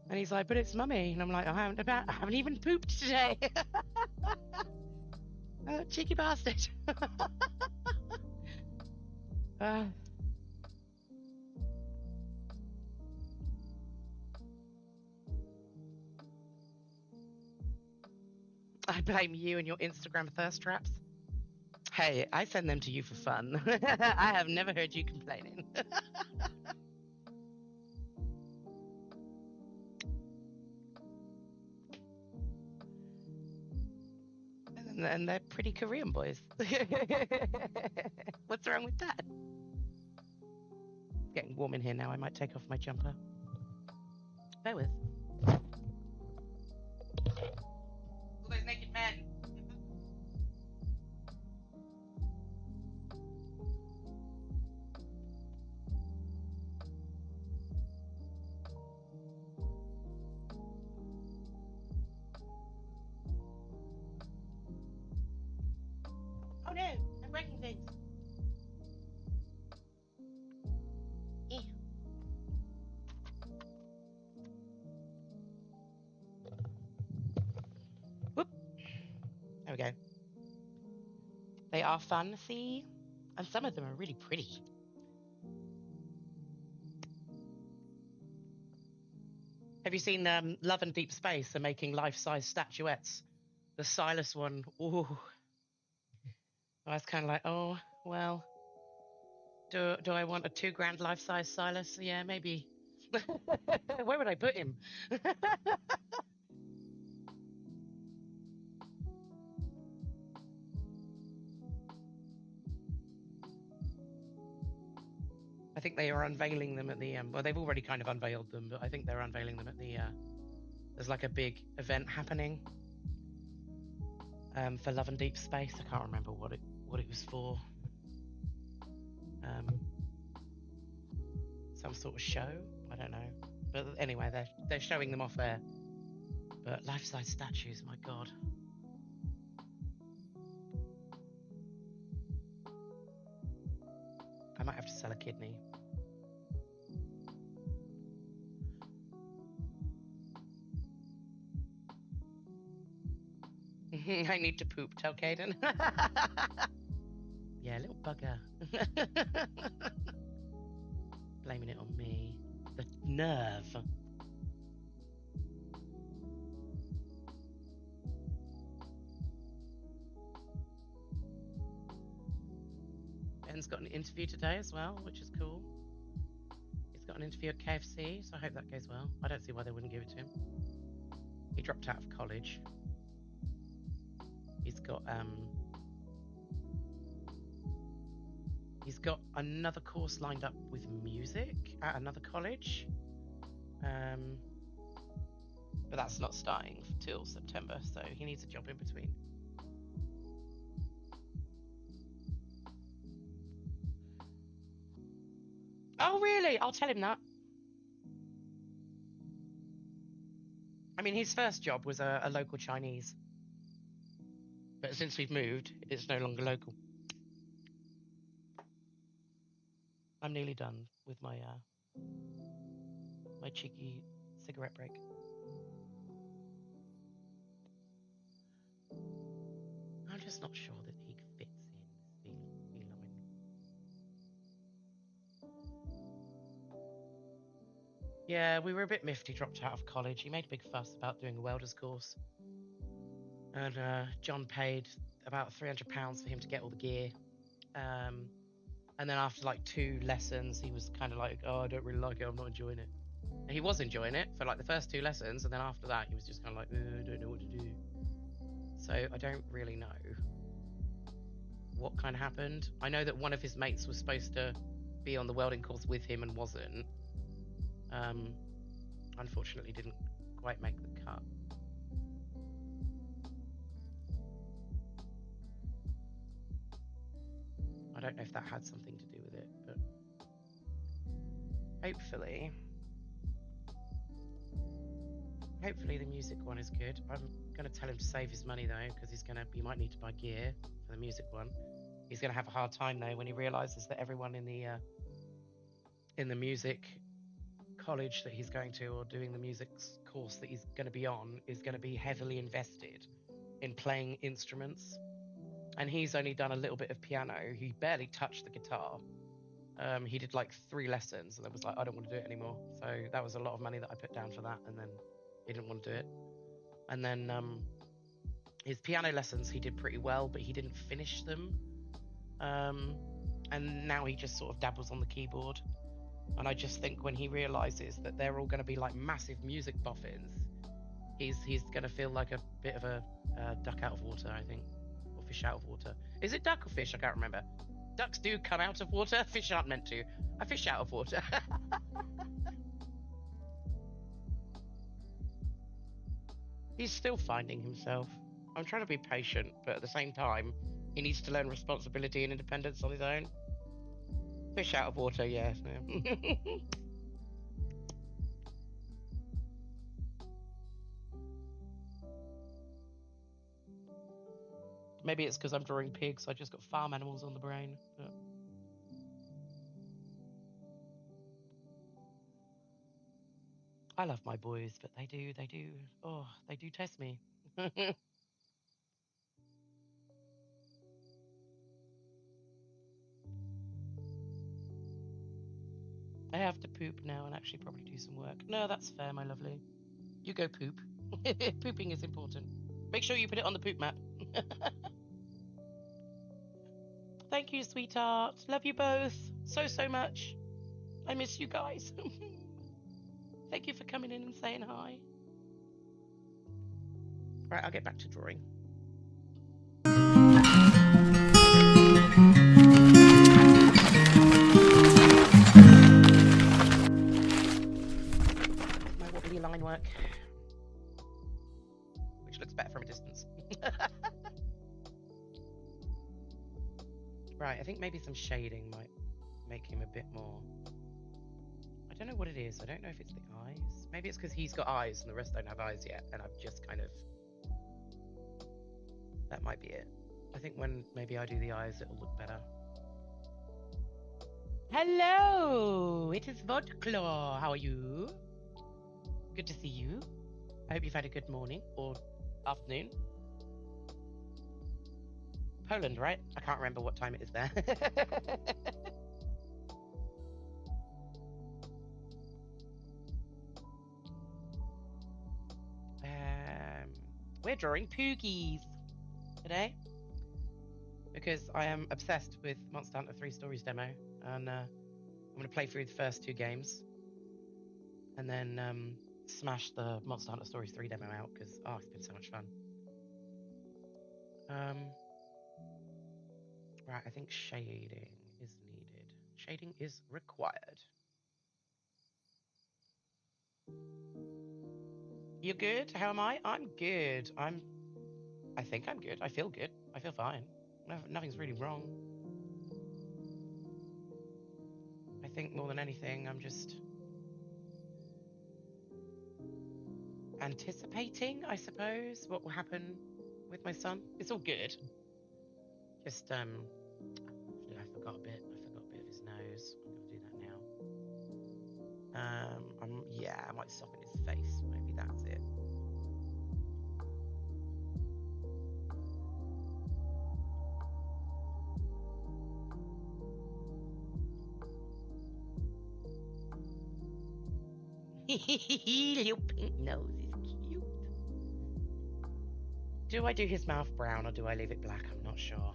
And he's like, but it's mummy. And I'm like, I haven't even pooped today. Cheeky bastard. I blame you and your Instagram thirst traps. Hey, I send them to you for fun. I have never heard you complaining. And they're pretty Korean boys. What's wrong with that? It's getting warm in here now. I might take off my jumper. Bear with. All those naked men. Oh no, I'm breaking things. Whoop. There we go. They are fun, see? And some of them are really pretty. Have you seen Love and Deep Space are making life-size statuettes? The Silas one, ooh. I was kind of like, oh, well, do I want a $2,000 life-size Silas? Yeah, maybe. Where would I put him? I think they are unveiling them at the well, they've already kind of unveiled them, but I think they're unveiling them at the there's like a big event happening for Love and Deep Space. I can't remember what it was for. Some sort of show. I don't know. But anyway, they're showing them off there. But life-size statues, my God. I might have to sell a kidney. I need to poop, tell Caden. Yeah, little bugger. Blaming it on me. The nerve. Ben's got an interview today as well, which is cool. He's got an interview at KFC, so I hope that goes well. I don't see why they wouldn't give it to him. He dropped out of college. He's got another course lined up with music at another college. But that's not starting till September, so he needs a job in between. Oh, really? I'll tell him that. I mean, his first job was a local Chinese. But since we've moved, it's no longer local. I'm nearly done with my my cheeky cigarette break. I'm just not sure that he fits in Felyne. Yeah, we were a bit miffed he dropped out of college. He made a big fuss about doing a welder's course. And John paid about £300 for him to get all the gear. And then after like 2 lessons, he was kind of like, oh, I don't really like it, I'm not enjoying it. And he was enjoying it for like the first 2 lessons, and then after that, he was just kind of like, I don't know what to do. So I don't really know what kind of happened. I know that one of his mates was supposed to be on the welding course with him and wasn't. Unfortunately, didn't quite make the cut. I don't know if that had something to do with it, but hopefully the music one is good. I'm going to tell him to save his money though, because he might need to buy gear for the music one. He's going to have a hard time though when he realizes that everyone in the music college that he's going to, or doing the music course that he's going to be on, is going to be heavily invested in playing instruments. And he's only done a little bit of piano. He barely touched the guitar. He did like 3 lessons and then was like, I don't want to do it anymore. So that was a lot of money that I put down for that, and then he didn't want to do it. And then his piano lessons, he did pretty well, but he didn't finish them. And now he just sort of dabbles on the keyboard. And I just think when he realizes that they're all going to be like massive music boffins, he's going to feel like a bit of a duck out of water, I think. Or fish out of water. Is it duck or fish? I can't remember. Ducks do come out of water. Fish aren't meant to. I fish out of water. He's still finding himself. I'm trying to be patient, but at the same time, he needs to learn responsibility and independence on his own. Fish out of water, yes. Maybe it's because I'm drawing pigs, I just got farm animals on the brain. But... I love my boys, but they do test me. I have to poop now and actually probably do some work. No, that's fair, my lovely. You go poop. Pooping is important. Make sure you put it on the poop map. Thank you, sweetheart. Love you both so much. I miss you guys. Thank you for coming in and saying hi. Right, I'll get back to drawing. My wobbly line work, which looks better from a distance. Right, I think maybe some shading might make him a bit more... I don't know what it is. I don't know if it's the eyes. Maybe it's because he's got eyes and the rest don't have eyes yet, and I've just kind of... That might be it. I think when maybe I do the eyes, it'll look better. Hello! It is Vodclaw. How are you? Good to see you. I hope you've had a good morning or afternoon. Poland, right? I can't remember what time it is there. We're drawing Poogies today because I am obsessed with Monster Hunter 3 Stories demo, and I'm going to play through the first 2 games and then smash the Monster Hunter Stories 3 demo out because it's been so much fun. Right, I think shading is needed. Shading is required. You good? How am I? I'm good. I think I'm good. I feel good. I feel fine. Nothing's really wrong. I think more than anything, I'm just anticipating, I suppose, what will happen with my son. It's all good. Just I forgot a bit. I forgot a bit of his nose. I'm gonna do that now. Yeah, I might soften his face. Maybe that's it. Little pink nose is cute. Do I do his mouth brown or do I leave it black? I'm not sure.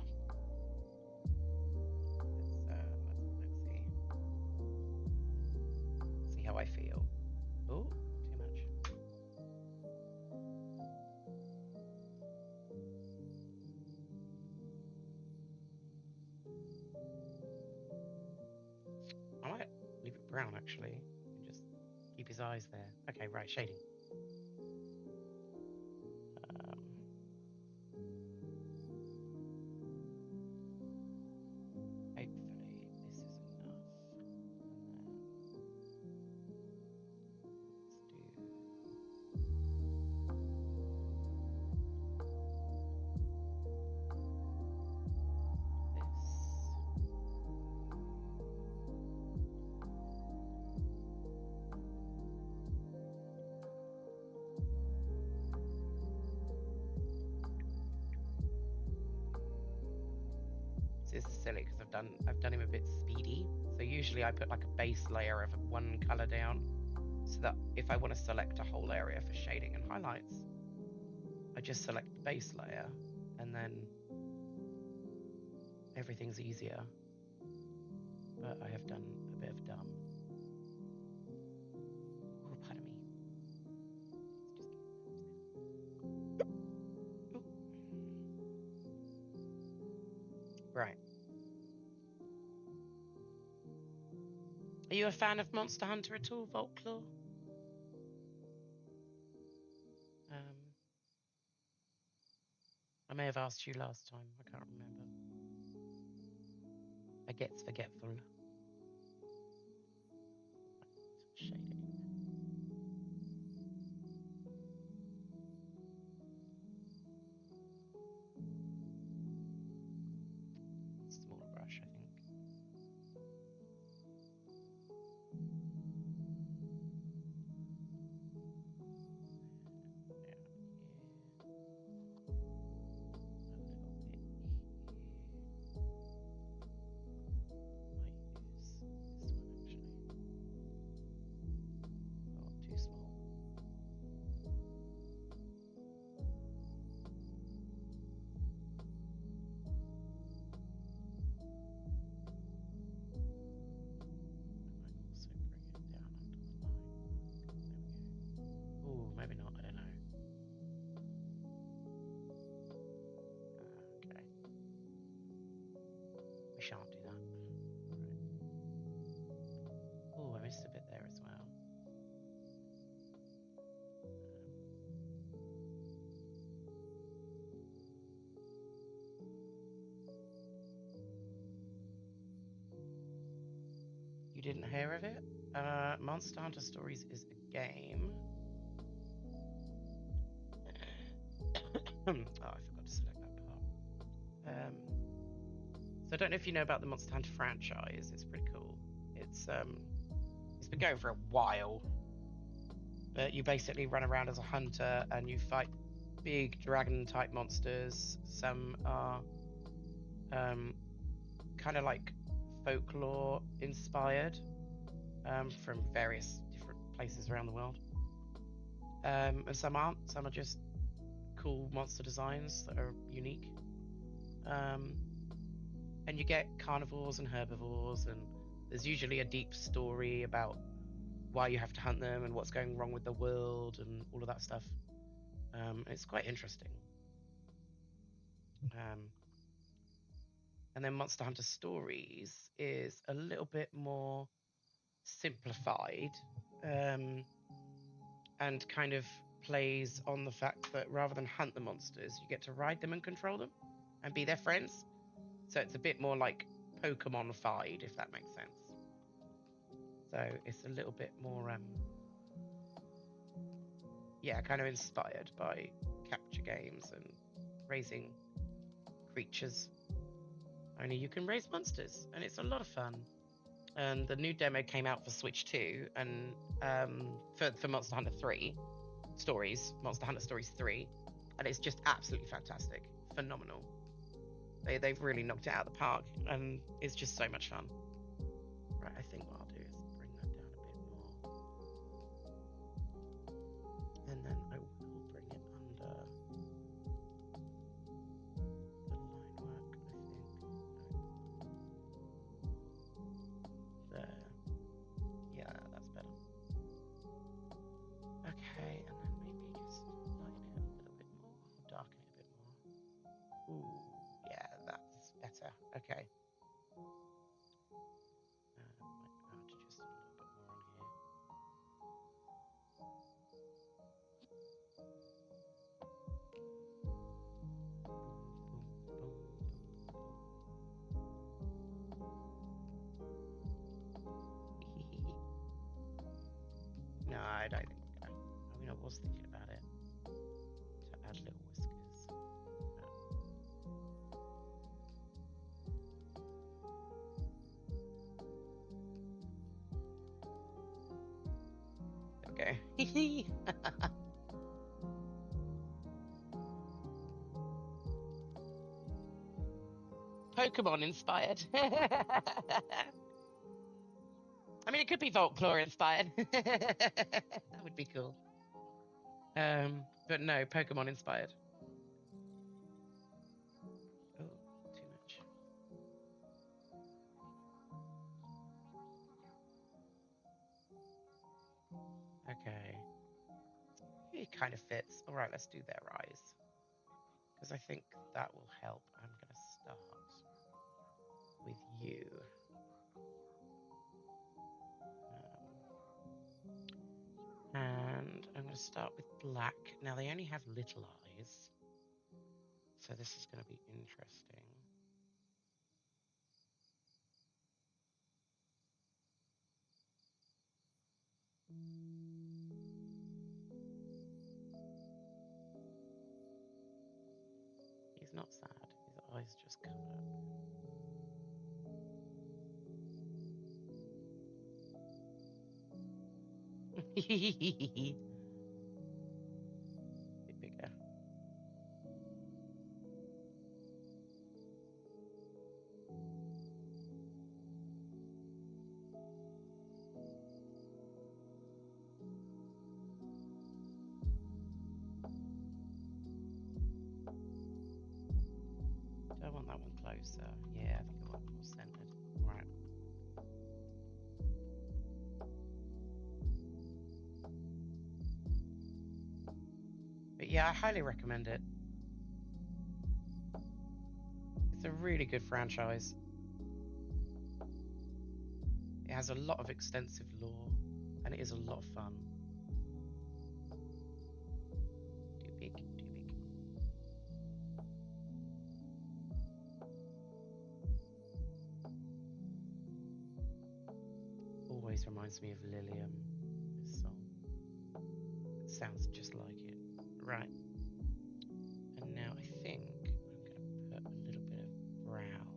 Let's see how I feel. Oh, too much. I might leave it brown actually, and just keep his eyes there. Okay, right, shading. Hopefully this is enough. This is silly because I've done him a bit speedy. So usually I put like a base layer of one color down, so that if I want to select a whole area for shading and highlights, I just select the base layer, and then everything's easier. But I have done a bit of dumb. Oh, pardon me. Right. Are you a fan of Monster Hunter at all, Volclaw? I may have asked you last time. I can't remember. I get forgetful. Shading. Smaller brush, I think. Maybe not, I don't know. Okay. We shan't do that. Right. Oh, I missed a bit there as well. You didn't hear of it? Monster Hunter Stories is a game. Oh, I forgot to select that part. So I don't know if you know about the Monster Hunter franchise. It's pretty cool. It's been going for a while. But you basically run around as a hunter and you fight big dragon-type monsters. Some are kind of like folklore inspired, from various different places around the world. And some aren't. Some are just cool monster designs that are unique. And you get carnivores and herbivores, and there's usually a deep story about why you have to hunt them and what's going wrong with the world and all of that stuff. It's quite interesting. And then Monster Hunter Stories is a little bit more simplified, and kind of plays on the fact that rather than hunt the monsters, you get to ride them and control them and be their friends. So it's a bit more like Pokemon-fied, if that makes sense. So it's a little bit more, kind of inspired by capture games and raising creatures. Only you can raise monsters, and it's a lot of fun. And the new demo came out for Switch 2, and for Monster Hunter 3 Stories, Monster Hunter Stories 3, and it's just absolutely fantastic, phenomenal. They've really knocked it out of the park, and it's just so much fun. Right, I think what I'll do is bring that down a bit more, and then I will bring it under Pokemon inspired. I mean, it could be folklore inspired. That would be cool. But no, Pokemon inspired. Oh, too much. Okay. It kind of fits. All right, let's do their eyes. Because I think that will help. I'm going to start with you. And I'm going to start with black. Now, they only have little eyes. So this is going to be interesting. He's not sad. His eyes just cover up. Bit bigger. Do I want that one closer? Yeah, I think I want it more centered. Right. But yeah, I highly recommend it. It's a really good franchise. It has a lot of extensive lore, and it is a lot of fun. Too big, too big. Always reminds me of Lilium, this song. It sounds just like it. Right. And now I think I'm going to put a little bit of brown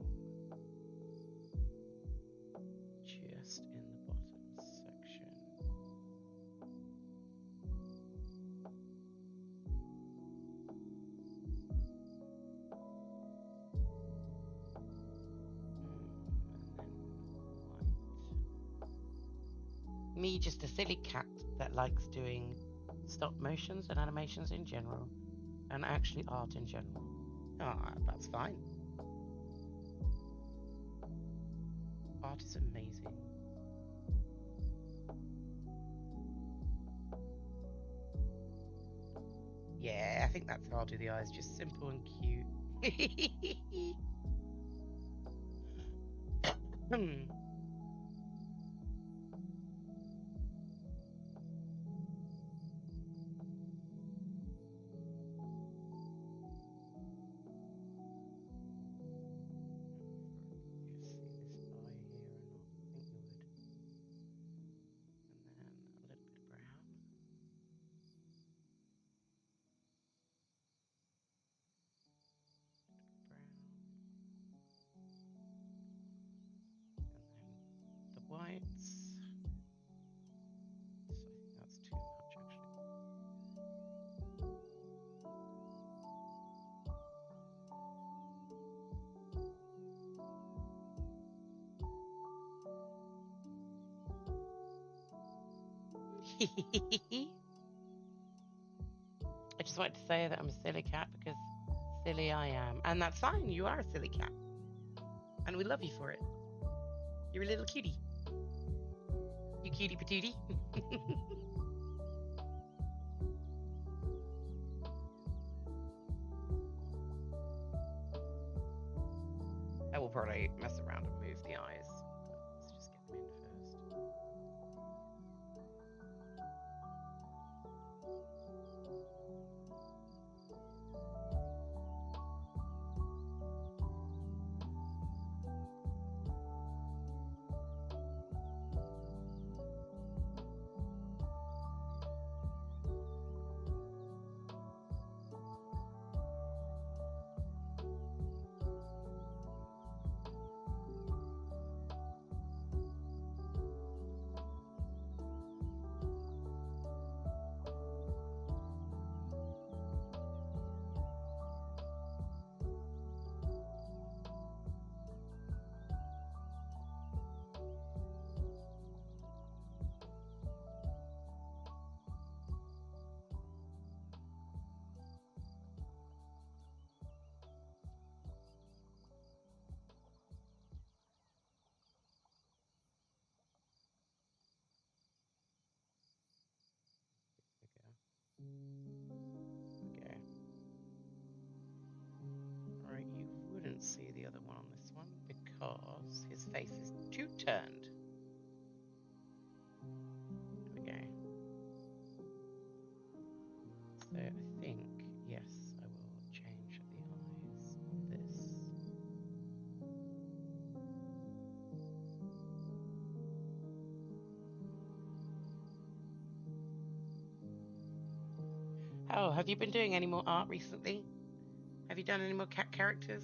just in the bottom section. Me, just a silly cat that likes doing stop motions and animations in general, and actually art in general. Ah, that's fine. Art is amazing. Yeah, I think that's how I'll do the eyes, just simple and cute. Whites. So I think that's too much, actually. I just wanted to say that I'm a silly cat because silly I am. And that's fine, you are a silly cat. And we love you for it. You're a little cutie. You cutie patootie. I will probably mess around and move the eyes. Let's just get them in first. couldn't see the other one on this one because his face is too turned. There we go. So I think, yes, I will change the eyes on this. Oh, have you been doing any more art recently? Have you done any more cat characters?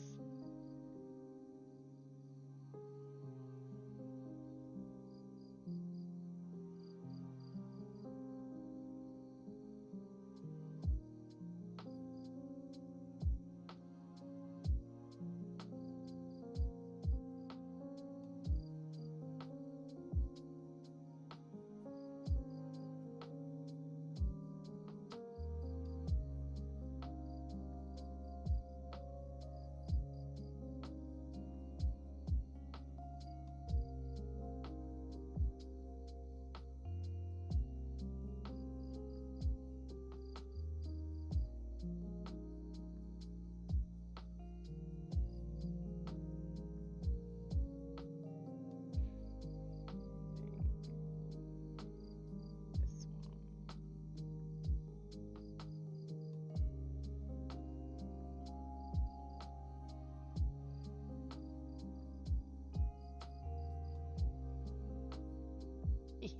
And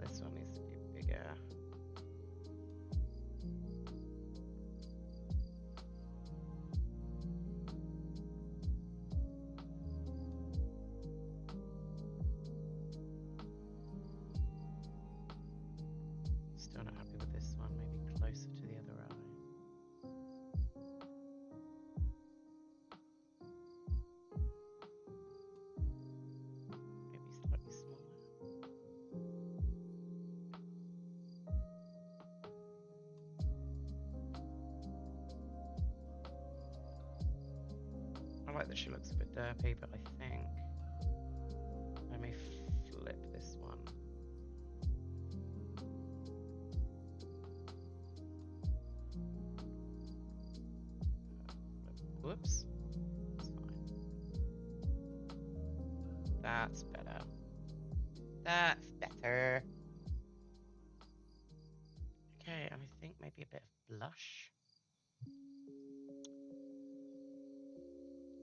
this one needs to be bigger. Still not happy with this one, maybe closer to the other eye. Maybe slightly smaller. I like that she looks a bit derpy, but I think I may flip this one. Whoops. That's fine. That's better. That's better. Okay, and I think maybe a bit of blush.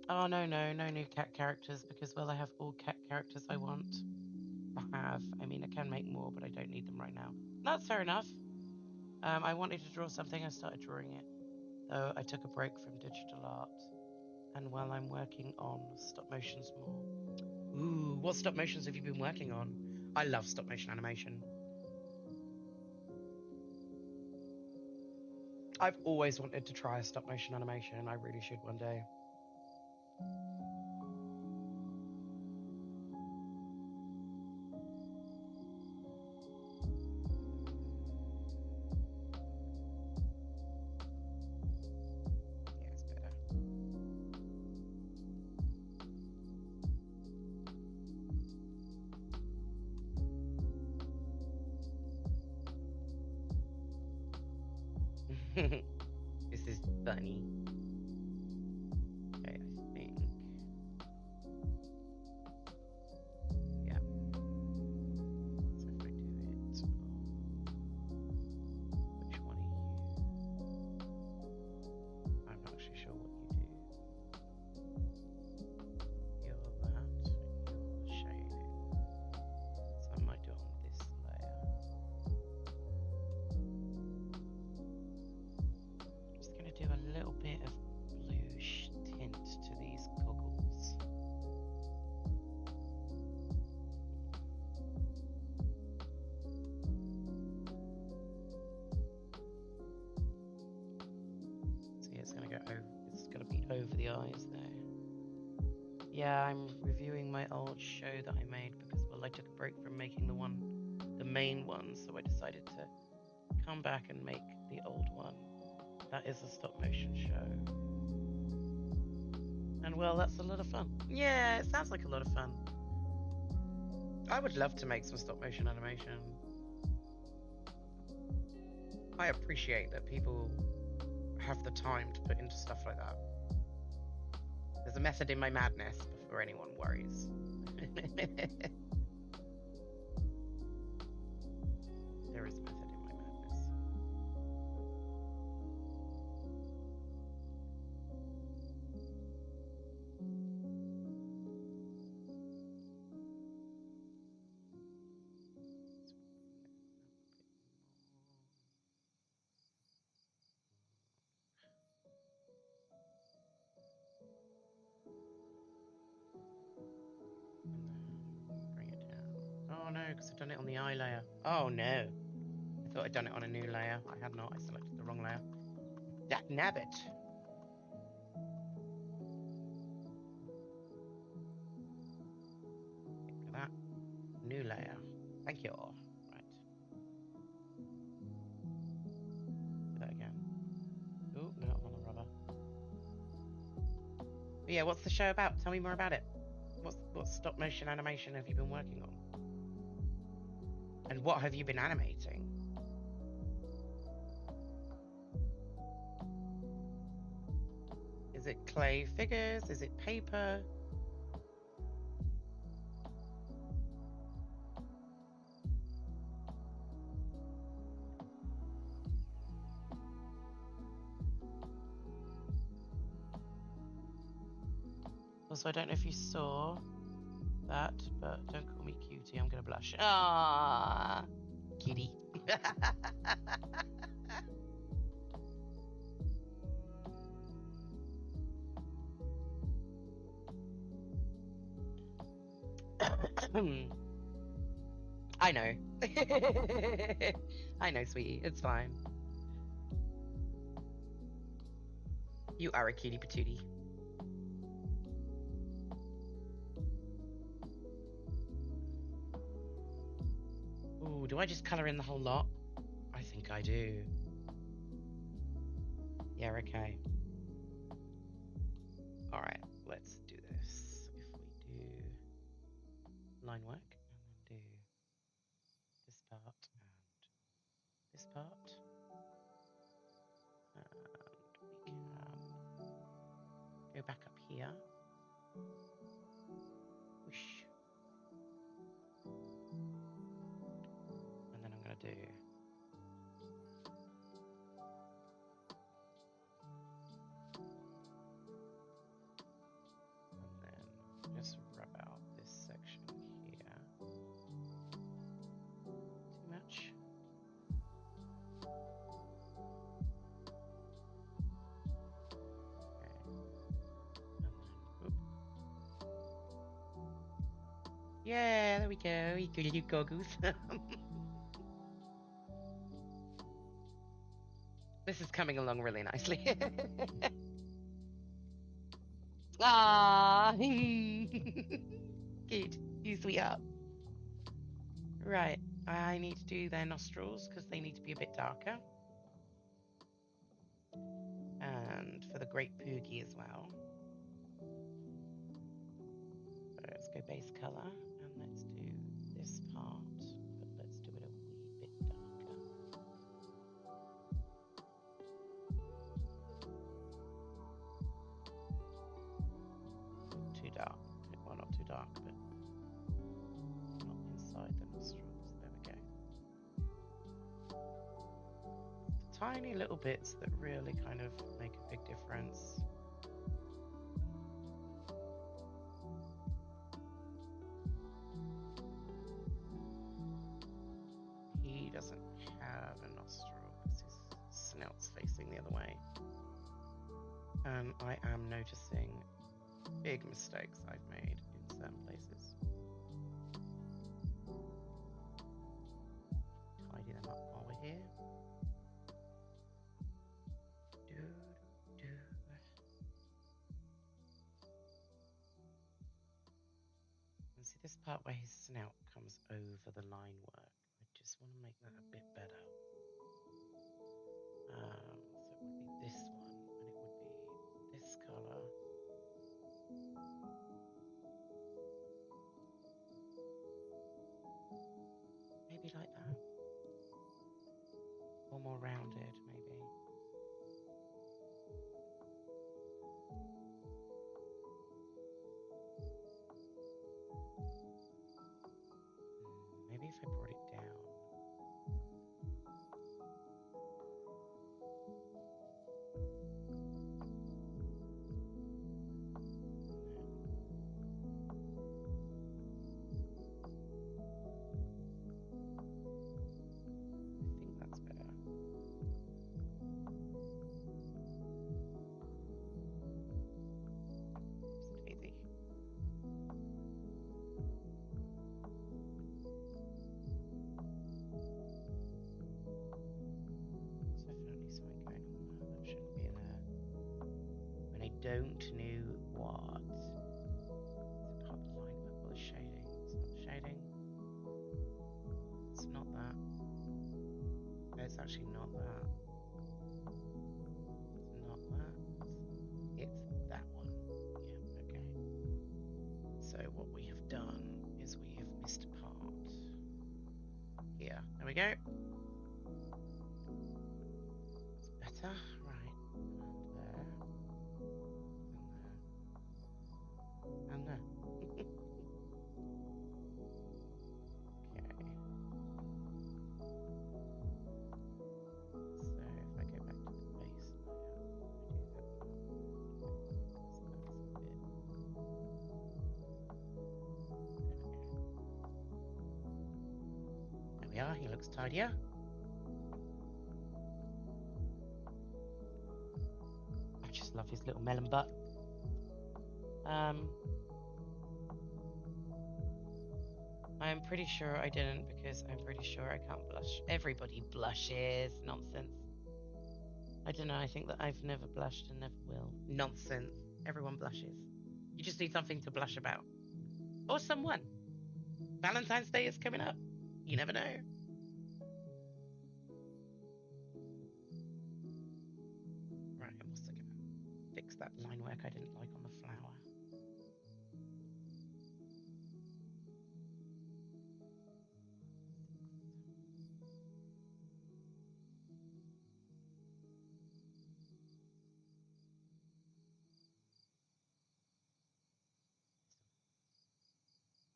Oh, no new cat characters, because, well, I have all cat characters I want to have. I mean, I can make more, but I don't need them right now. That's fair enough. I wanted to draw something, I started drawing it. Though I took a break from digital art. And while I'm working on stop motions more. Ooh, what stop motions have you been working on? I love stop motion animation. I've always wanted to try a stop motion animation. I really should one day. Yeah, it's better. This is funny. Okay, I think. Yeah. So if I do it, which one are you? I'm not actually sure what you do. You're that, you're shading. So I might do it on this layer. I'm just going to do a little bit of bluish tint to these goggles. See, it's going to go over, it's going to be over the eyes there. Yeah, I'm reviewing my old show that I made because, well, I took a break from making the main one, so I decided to come back and make the old one. That is a stop motion show. And, well, that's a lot of fun. Yeah, it sounds like a lot of fun. I would love to make some stop motion animation. I appreciate that people have the time to put into stuff like that. There's a method in my madness before anyone worries. There is a method in my madness. Oh no, because I've done it on the eye layer. Oh no. I thought I'd done it on a new layer. I had not. I selected the wrong layer. That nabbit. Look at that. New layer. Thank you. Right. Do that again. Oh, no, I'm on the rubber. But yeah, what's the show about? Tell me more about it. What stop motion animation have you been working on? And what have you been animating? Is it clay figures? Is it paper? Also, I don't know if you saw that, but don't call me cutie. I'm gonna blush. Ah, kitty. I know. I know, sweetie. It's fine. You are a cutie patootie. Ooh, do I just colour in the whole lot? I think I do. Yeah, okay. Alright, let's do this. If we do line work, and then do this part and this part. And we can go back up here. Whoosh. And then I'm going to do and then just rub out this section here. Too much. Yeah, there we go. You could do goggles. This is coming along really nicely. Ah, cute. You sweetheart. Right, I need to do their nostrils because they need to be a bit darker. And for the great Poogie as well. So let's go base color and let's do this part, but let's do it a wee bit darker. Not too dark. Well, not too dark, but not inside the nostrils. There we go. The tiny little bits that really kind of make a big difference. He doesn't have a nostril because his snout's facing the other way. And I am noticing big mistakes I've made in certain places. Tidy them up while we're here. And see this part where his snout comes over the line work. I just want to make that a bit better. So it would be this one, and it would be this colour. Maybe like that. Or more rounded, maybe. if I brought it down. I think that's better. Oops, daisy. There's definitely something going on there that shouldn't be there. When I don't know what. Is it part of the line work or the shading? It's not the shading. It's not that. No, it's actually not that. It's not that. It's that one. Yeah, okay. So what we have done is we have missed a part. Here. There we go. It's better. Right. And there. And there. And there. Okay. So if I go back to the base layer, I do that part. There we are. He looks tidier. I just love his little melon butt. I'm pretty sure I didn't because I'm pretty sure I can't blush. Everybody blushes. Nonsense. I don't know. I think that I've never blushed and never will. Nonsense. Everyone blushes. You just need something to blush about. Or someone. Valentine's Day is coming up. You never know. Right, I'm also going to fix that line work I didn't like on the flower.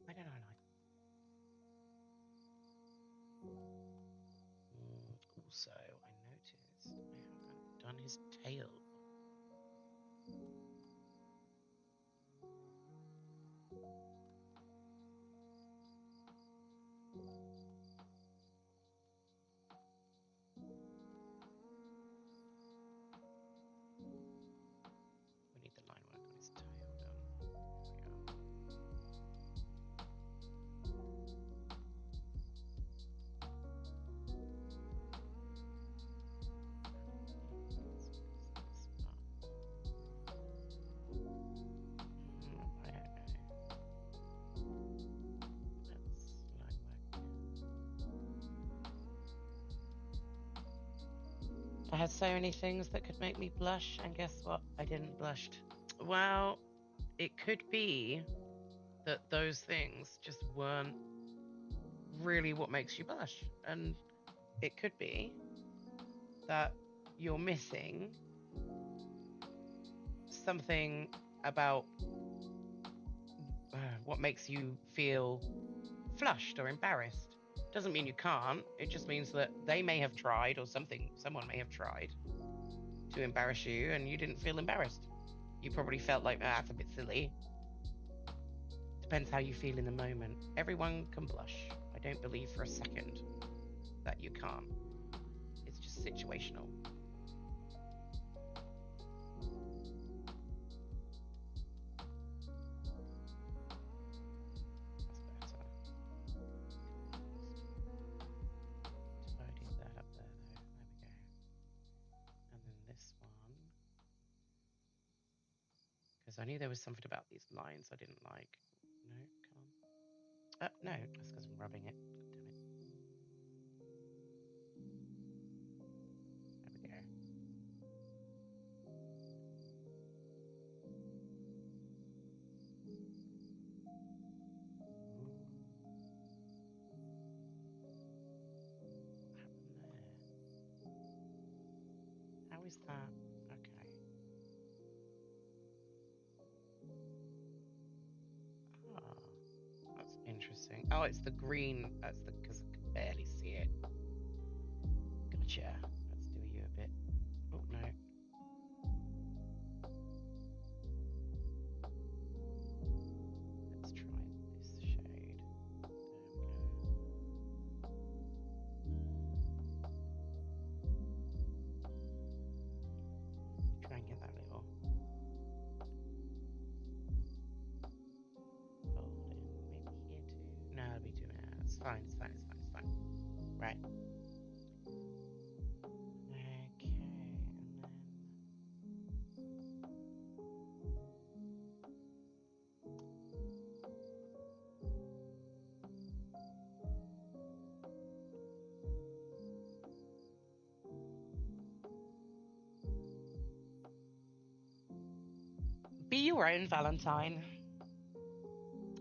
I don't know. Also, I noticed I haven't done his tail. We need the line work on his tail done. I had so many things that could make me blush, and guess what? I didn't blush. Well, it could be that those things just weren't really what makes you blush. And it could be that you're missing something about what makes you feel flushed or embarrassed. Doesn't mean you can't. It just means that they may have tried, or someone may have tried to embarrass you, and you didn't feel embarrassed. You probably felt like, that's a bit silly. Depends how you feel in the moment. Everyone can blush. I don't believe for a second that you can't. It's just situational. That's better. Tidy that up there, though. There we go. And then this one. Because I knew there was something about these lines I didn't like. No, come on. No, that's because I'm rubbing it. Damn it. There we go. What happened there? How is that? Okay. Ah, that's interesting. noticing. Oh, it's the green. That's the because I can barely see it. Gotcha. Let's do you a bit. Oh no. Let's try this shade. There we go. Try and get that little fold in. Maybe here too. No, it'll be too much. It's fine. It's fine. It's fine. It's fine. Right. Okay, and then. Be your own Valentine.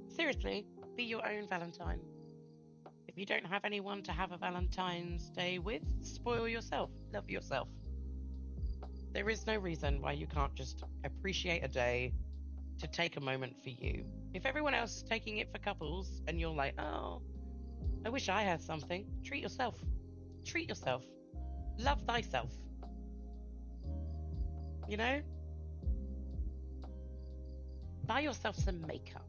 Seriously, be your own Valentine. If you don't have anyone to have a Valentine's Day with, spoil yourself. Love yourself. There is no reason why you can't just appreciate a day to take a moment for you. If everyone else is taking it for couples and you're like, oh, I wish I had something, treat yourself. Treat yourself. Love thyself. You know? Buy yourself some makeup.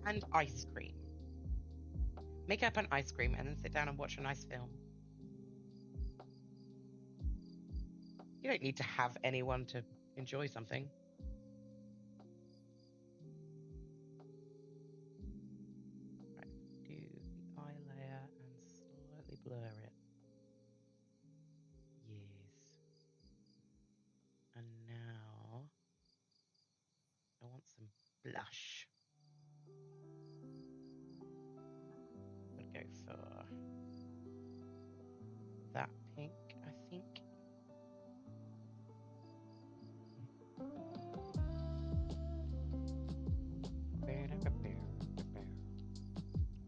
And ice cream. Makeup and ice cream, and then sit down and watch a nice film. You don't need to have anyone to enjoy something. Right, do the eye layer and slightly blur it. Yes. And now I want some blush. I'm gonna go for that pink, I think.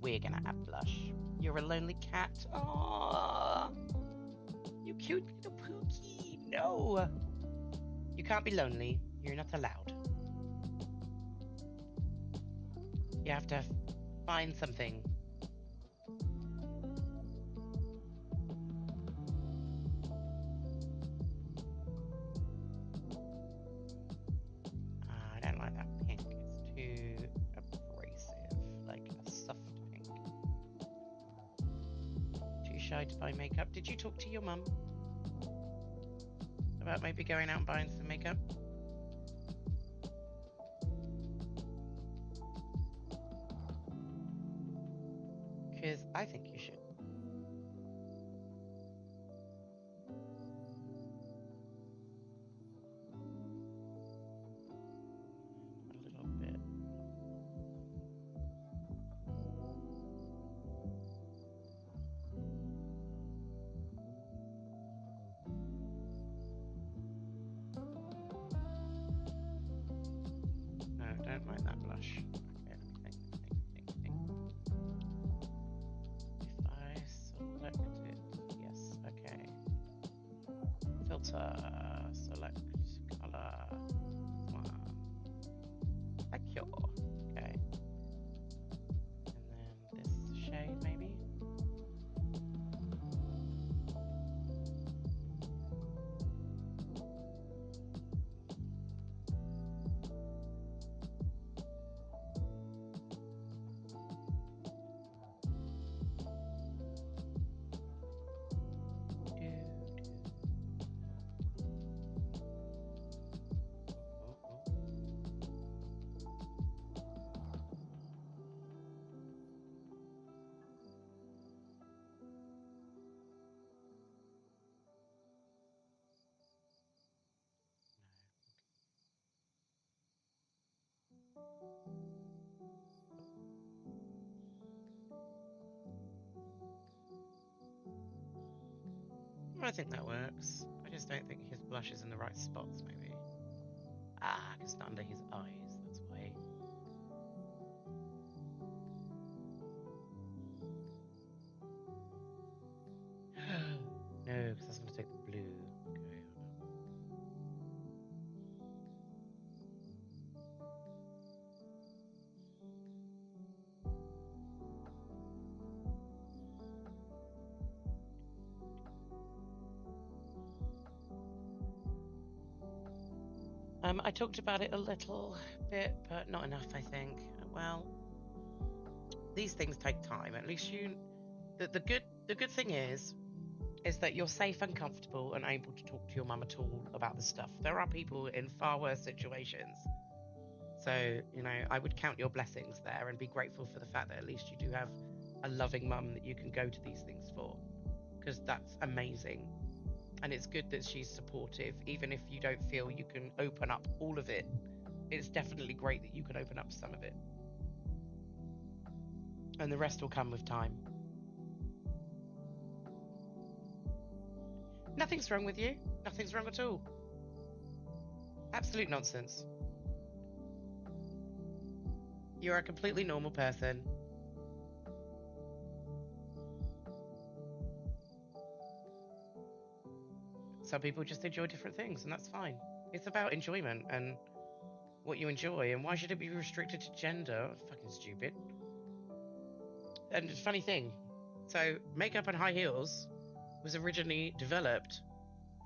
We're gonna have blush. You're a lonely cat. Oh, you cute little Pookie. No, you can't be lonely. You're not allowed. You have to find something. I don't like that pink. It's too abrasive, like a soft pink. Too shy to buy makeup. Did you talk to your mum about maybe going out and buying some makeup? Because I think you should. A little bit. No, don't like that blush. Okay, let me think. If I select it, yes, okay. Filter, select color, one. Secure, okay. And then this shade maybe. I think that works. I just don't think his blush is in the right spots, maybe. Ah, because it's under his eyes, that's why. No, because that's going to take the blue. Okay, I talked about it a little bit, but not enough, I think. Well, these things take time. At least the good thing is that you're safe and comfortable and able to talk to your mum at all about this stuff. There are people in far worse situations. So, I would count your blessings there and be grateful for the fact that at least you do have a loving mum that you can go to these things for, because that's amazing. And it's good that she's supportive, even if you don't feel you can open up all of it. It's definitely great that you can open up some of it. And the rest will come with time. Nothing's wrong with you. Nothing's wrong at all. Absolute nonsense. You're a completely normal person. Some people just enjoy different things, and that's fine. It's about enjoyment and what you enjoy, and why should it be restricted to gender? Fucking stupid. And funny thing, so makeup and high heels was originally developed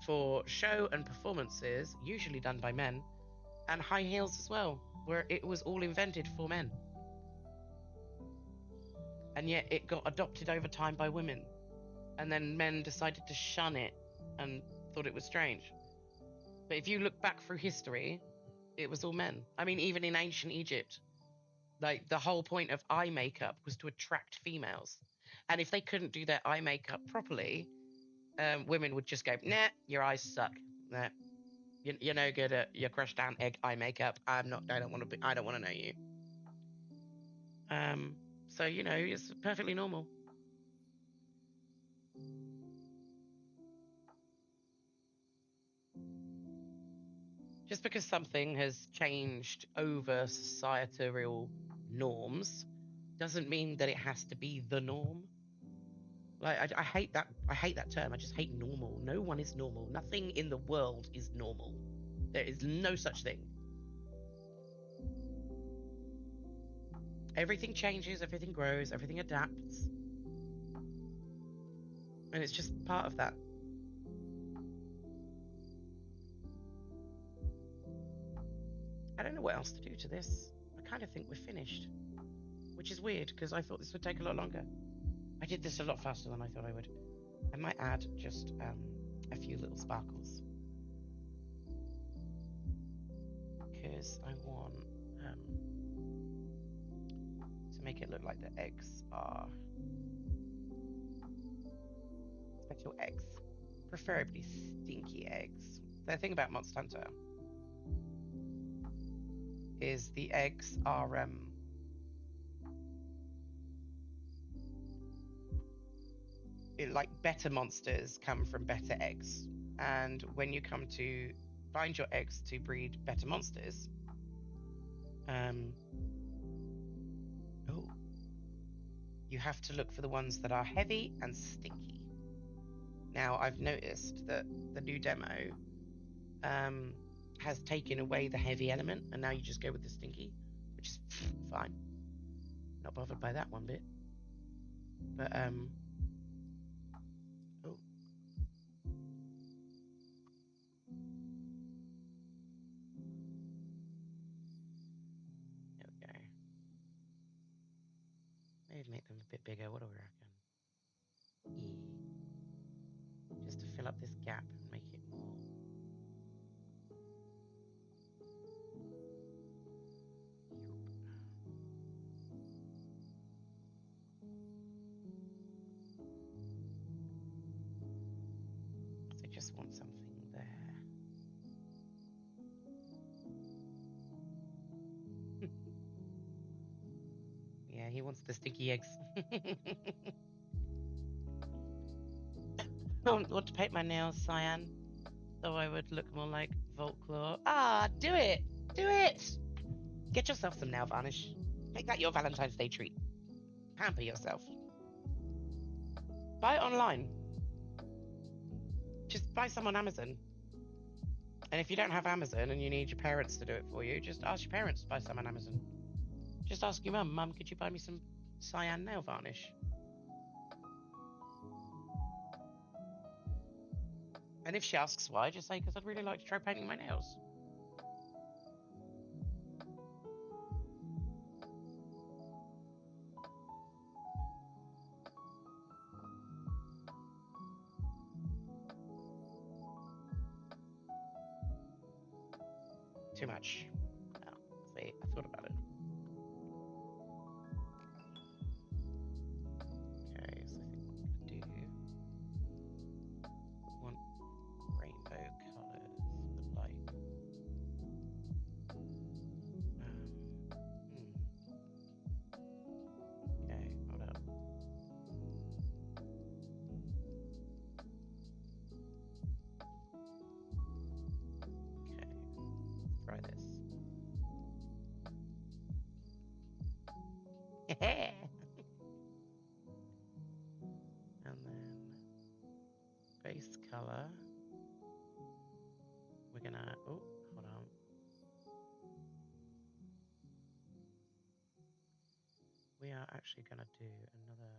for show and performances, usually done by men, and high heels as well, where it was all invented for men. And yet it got adopted over time by women. And then men decided to shun it and thought it was strange. But if you look back through history, it was all men. I mean, even in ancient Egypt, like the whole point of eye makeup was to attract females. And if they couldn't do their eye makeup properly, women would just go, nah, your eyes suck. Nah, you're no good at your crushed down egg eye makeup. I don't want to know you. So it's perfectly normal. Just because something has changed over societal norms doesn't mean that it has to be the norm. Like I hate that. I hate that term. I just hate normal. No one is normal. Nothing in the world is normal. There is no such thing. Everything changes. Everything grows. Everything adapts, and it's just part of that. I don't know what else to do to this. I kind of think we're finished, which is weird because I thought this would take a lot longer. I did this a lot faster than I thought I would. I might add just a few little sparkles because I want to make it look like the eggs are special eggs, preferably stinky eggs. The thing about Monster Hunter is the eggs are like better monsters come from better eggs, and when you come to find your eggs to breed better monsters, oh, you have to look for the ones that are heavy and stinky. Now I've noticed that the new demo has taken away the heavy element, and now you just go with the stinky, which is fine. Not bothered by that one bit. But oh, there we go. Maybe make them a bit bigger. What do we reckon? Just to fill up this gap and make it more. So just want something there. Yeah, he wants the sticky eggs. I want to paint my nails cyan, so I would look more like Voltclaw. Ah, do it! Do it! Get yourself some nail varnish. Make that your Valentine's Day treat. Pamper yourself. Buy it online. Just buy some on Amazon. And if you don't have Amazon and you need your parents to do it for you, just ask your parents to buy some on Amazon. Just ask your mum, could you buy me some cyan nail varnish? And if she asks why, just say, because I'd really like to try painting my nails. Too much. Oh, see, I thought about it. Okay, so I think what I'm going to do, I want rainbow colours, but like, okay, hold up. Okay, let's try this. And then base color, we're gonna, oh, hold on. We are actually gonna do another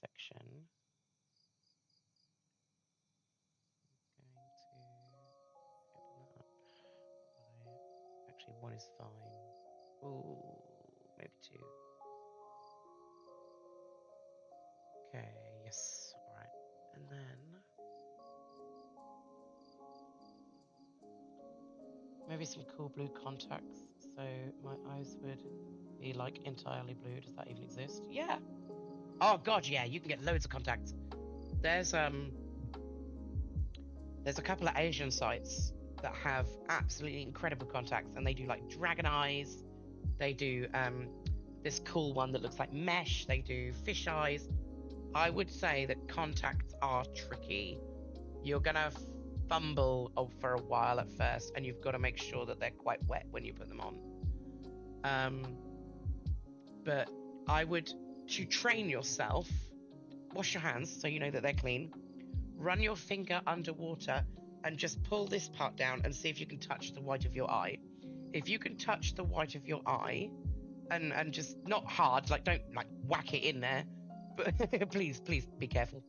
section. I'm going to open that up. Actually, one is fine. Oh, maybe two. Okay, yes, all right. And then maybe some cool blue contacts, so my eyes would be like entirely blue. Does that even exist? Yeah. Oh god, yeah, you can get loads of contacts. There's a couple of Asian sites that have absolutely incredible contacts, and they do like dragon eyes. They do this cool one that looks like mesh. They do fish eyes. I would say that contacts are tricky. You're gonna fumble for a while at first, and you've got to make sure that they're quite wet when you put them on. But I would, to train yourself, wash your hands so you know that they're clean. Run your finger underwater and just pull this part down and see if you can touch the white of your eye. If you can touch the white of your eye, and just not hard, like don't like whack it in there, but please be careful.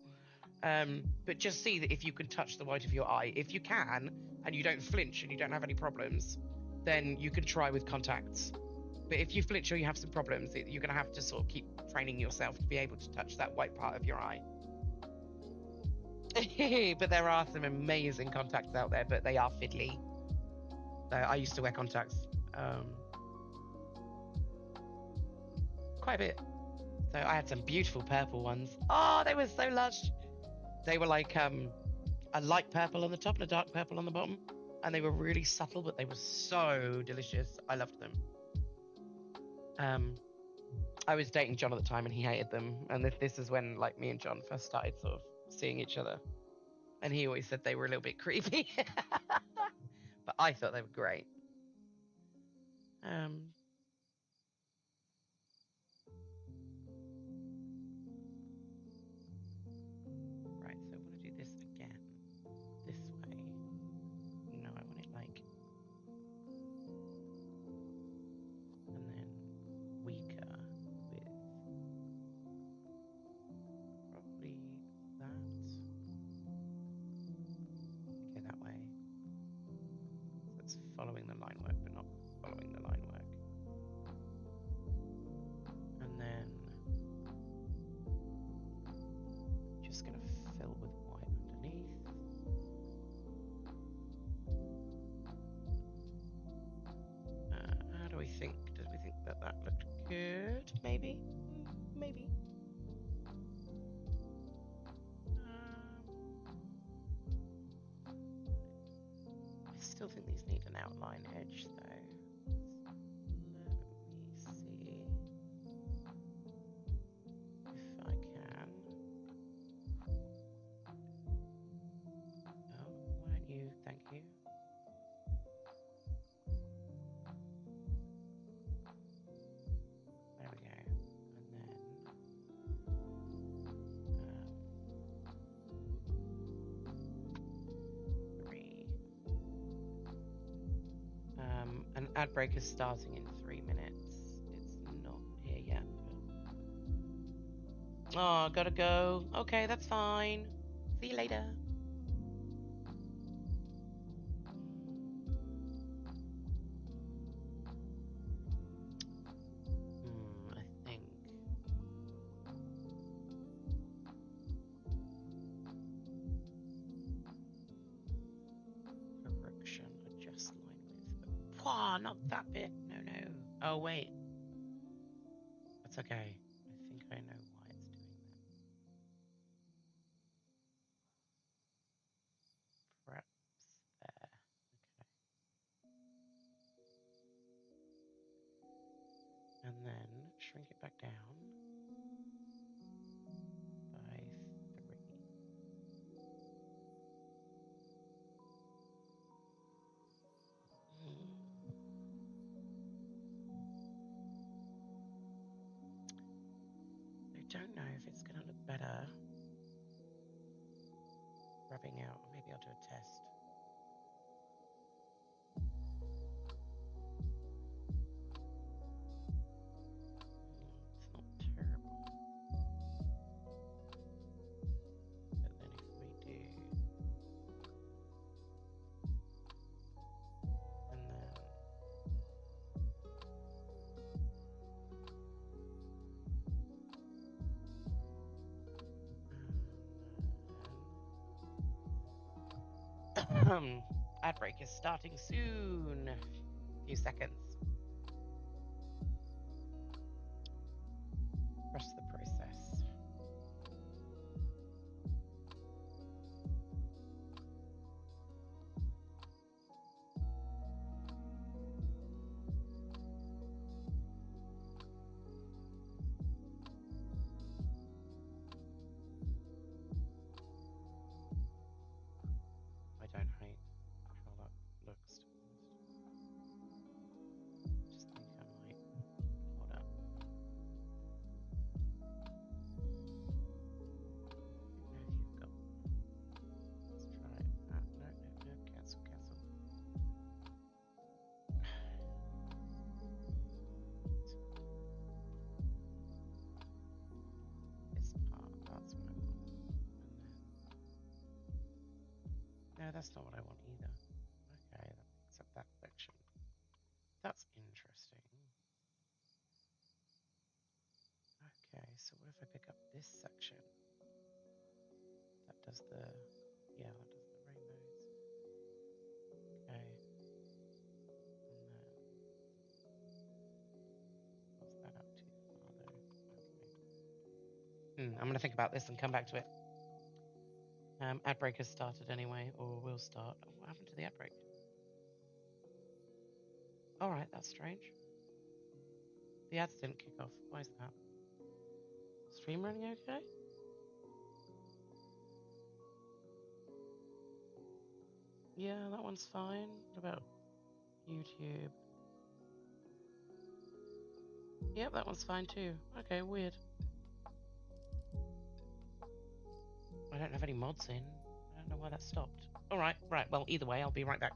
But just see that if you can touch the white of your eye. If you can, and you don't flinch and you don't have any problems, then you can try with contacts. But if you flinch or you have some problems, you're going to have to sort of keep training yourself to be able to touch that white part of your eye. But there are some amazing contacts out there, but they are fiddly. So I used to wear contacts quite a bit. So I had some beautiful purple ones. Oh, they were so lush. They were like a light purple on the top and a dark purple on the bottom. And they were really subtle, but they were so delicious. I loved them. I was dating John at the time and he hated them. And this is when like me and John first started sort of seeing each other. And he always said they were a little bit creepy. But I thought they were great. Right, so I want to do this again. This way. No, I want it like... And then weaker with... Probably that. Okay, that way. So it's following the line work, but not following the line work. And then... just going to fill with white underneath. How do we think? Did we think that that looked good? Maybe? Maybe. I still think these need an outline edge though. Let me see if I can. Oh, why don't you? Thank you. There we go. And then an ad break is starting in 3 minutes. It's not here yet. But... oh, gotta go. Okay, that's fine. See you later. I think correction, Oh, not that bit. No, no. Oh, wait. That's okay. I think I know why it's doing that. Perhaps there. Okay. And then shrink it back down by 3. I don't know if it's going to look better rubbing out. Or maybe I'll do a test. It's not terrible. But then if we do... And then... Ad break is starting soon. A few seconds. Trust the process. I don't hate how that looks, to be honest. Just think I might hold up. I don't know if you've got. Let's try it. No, cancel. This part, that's what I want. And then, no, that's not what I want either. Okay, that makes up that section. That's interesting. Okay, so what if I pick up this section? That does the, yeah, that does the rainbows. Okay. And then, what's that up too far though? Okay. I'm going to think about this and come back to it. Ad break has started anyway, or will start. Oh, what happened to the ad break? Alright, that's strange. The ads didn't kick off. Why is that? Stream running okay? Yeah, that one's fine. What about YouTube? Yep, that one's fine too. Okay, weird. I don't have any mods in. I don't know why that stopped. Alright, right, well, either way, I'll be right back.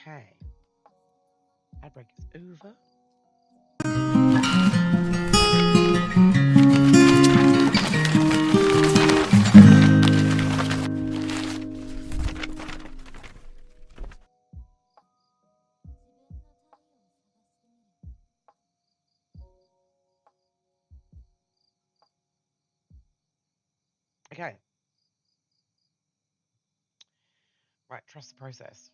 Okay. Ad break is over. Okay. Right, trust the process.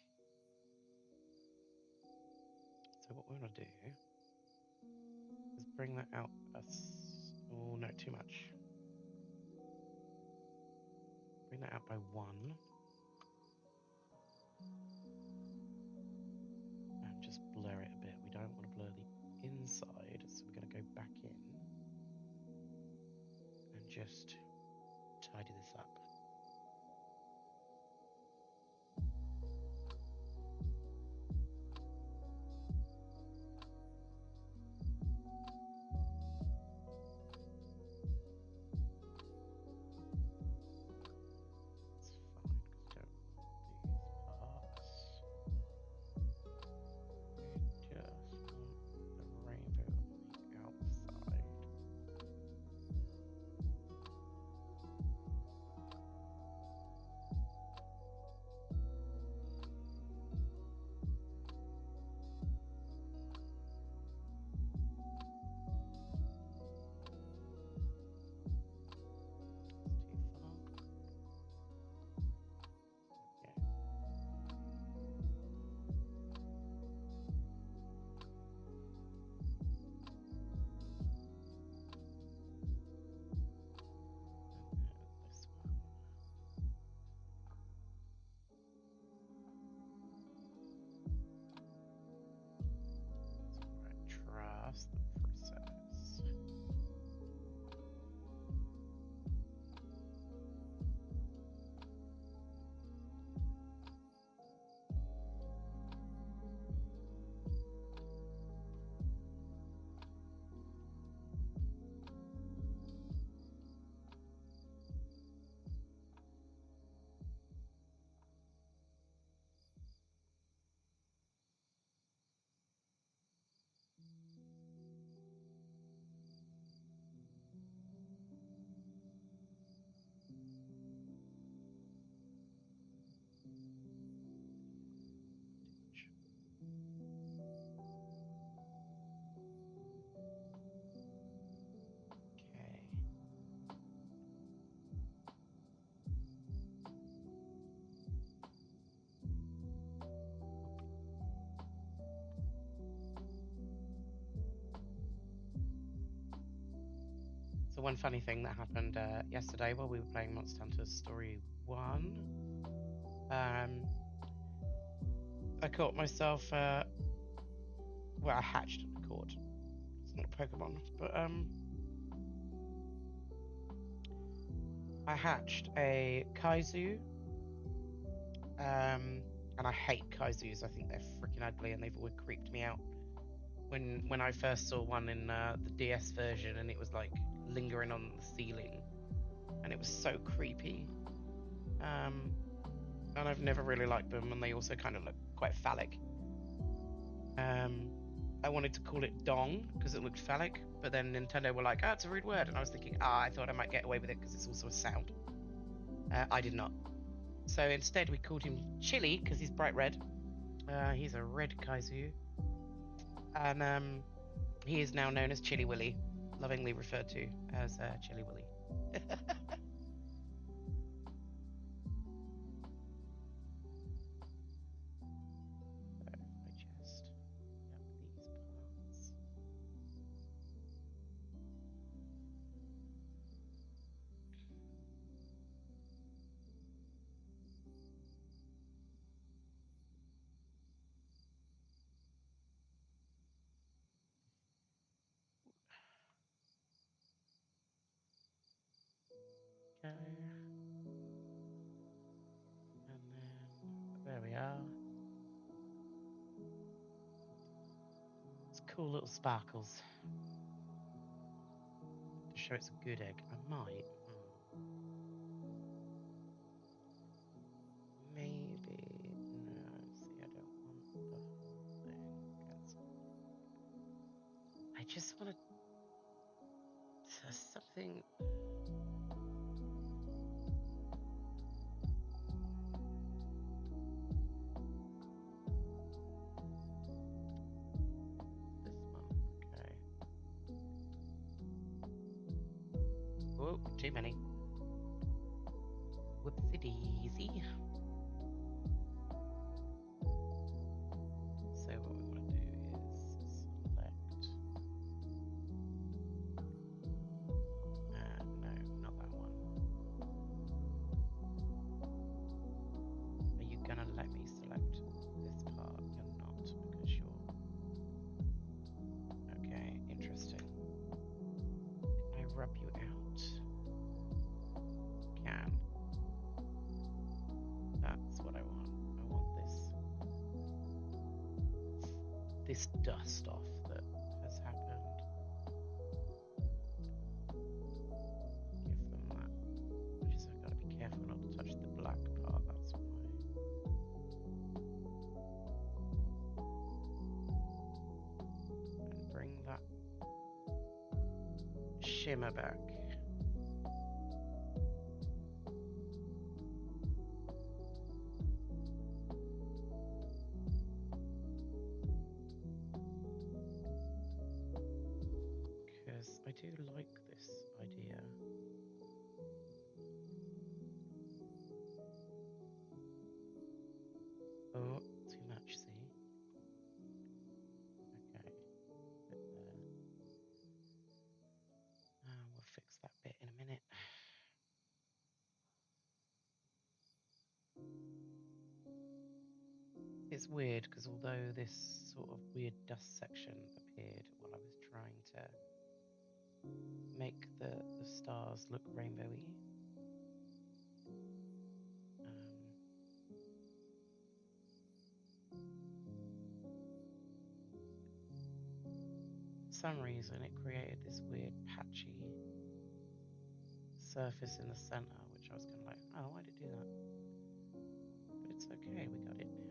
So what we're going to do is bring that out. Oh, no, too much. Bring that out by 1. And just blur it a bit. We don't want to blur the inside, so we're going to go back in and just tidy this up. It's fine, because we don't want these parts. We just want the rainbow on the outside. Trust the process. Okay. So one funny thing that happened yesterday while we were playing Monster Hunter Story 1, I caught myself, well, I hatched a caught. It's not a Pokemon, but I hatched a Kaizu, and I hate Kaizus. I think they're freaking ugly, and they've always creeped me out. When I first saw one in the DS version, and it was like lingering on the ceiling, and it was so creepy. And I've never really liked them, and they also kind of look quite phallic. I wanted to call it Dong because it looked phallic, but then Nintendo were like, "Ah, it's a rude word," and I was thinking, I thought I might get away with it because it's also a sound. I did not. So instead, we called him Chili because he's bright red. He's a red Kaizu, and he is now known as Chili Willy, lovingly referred to as Chili Willy. Okay. And then there we are. It's cool little sparkles. To show it's a good egg, I might. Maybe. No, see, I don't want I just want to something. This one, okay. Oh, too many. Whoopsie daisy. So what we want to do is select. No, not that one. Are you gonna let me select this part? You're not, because you're... Okay, interesting. Can I rub you out? Can. That's what I want. I want this dust off that has happened. Give them that. Just I've got to be careful not to touch the black part, that's why. And bring that shimmer back. Because I do like this idea. Oh, too much, see? Okay, bit there. We'll fix that bit in a minute. It's weird because although this sort of weird dust section appeared while I was trying to make the stars look rainbowy, for some reason it created this weird patchy surface in the center, which I was kind of like, oh, why did it do that? But it's okay, we got it now.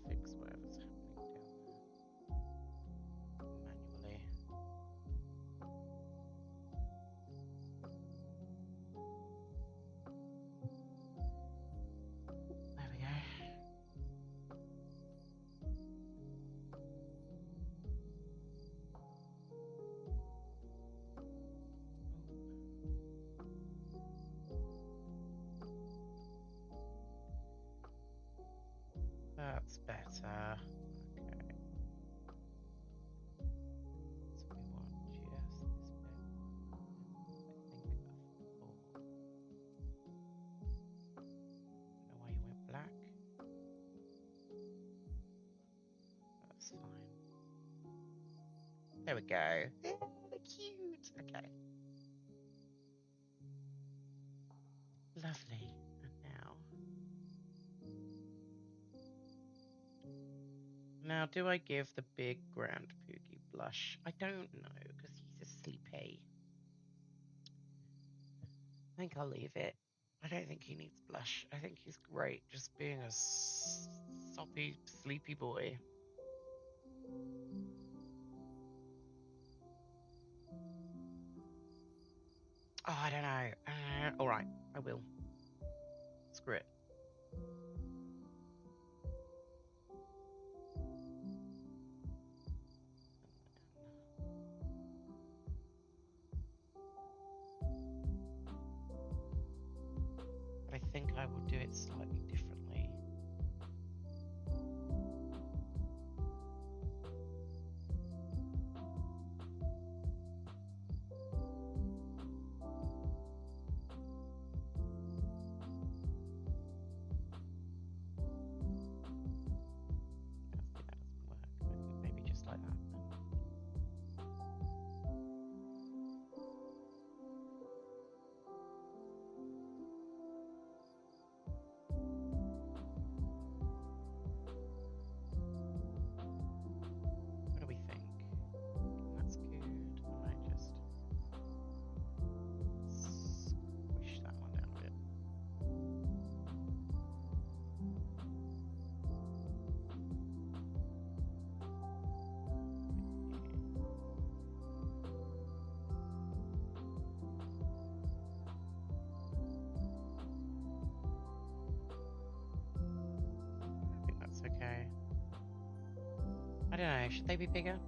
Fix whatever's happening down there manually. There we go. That's better. Okay. So we want just this bit. I think of 4. Don't know why you went black. That's fine. There we go. Yeah, they're cute. Okay. Lovely. And now do I give the big Grand Poogie blush? I don't know, because he's sleepy. I think I'll leave it. I don't think he needs blush. I think he's great just being a soppy, sleepy boy. Oh, I don't know. All right, I will. Screw it. But I think I will do it slightly differently. don't know. Should they be bigger?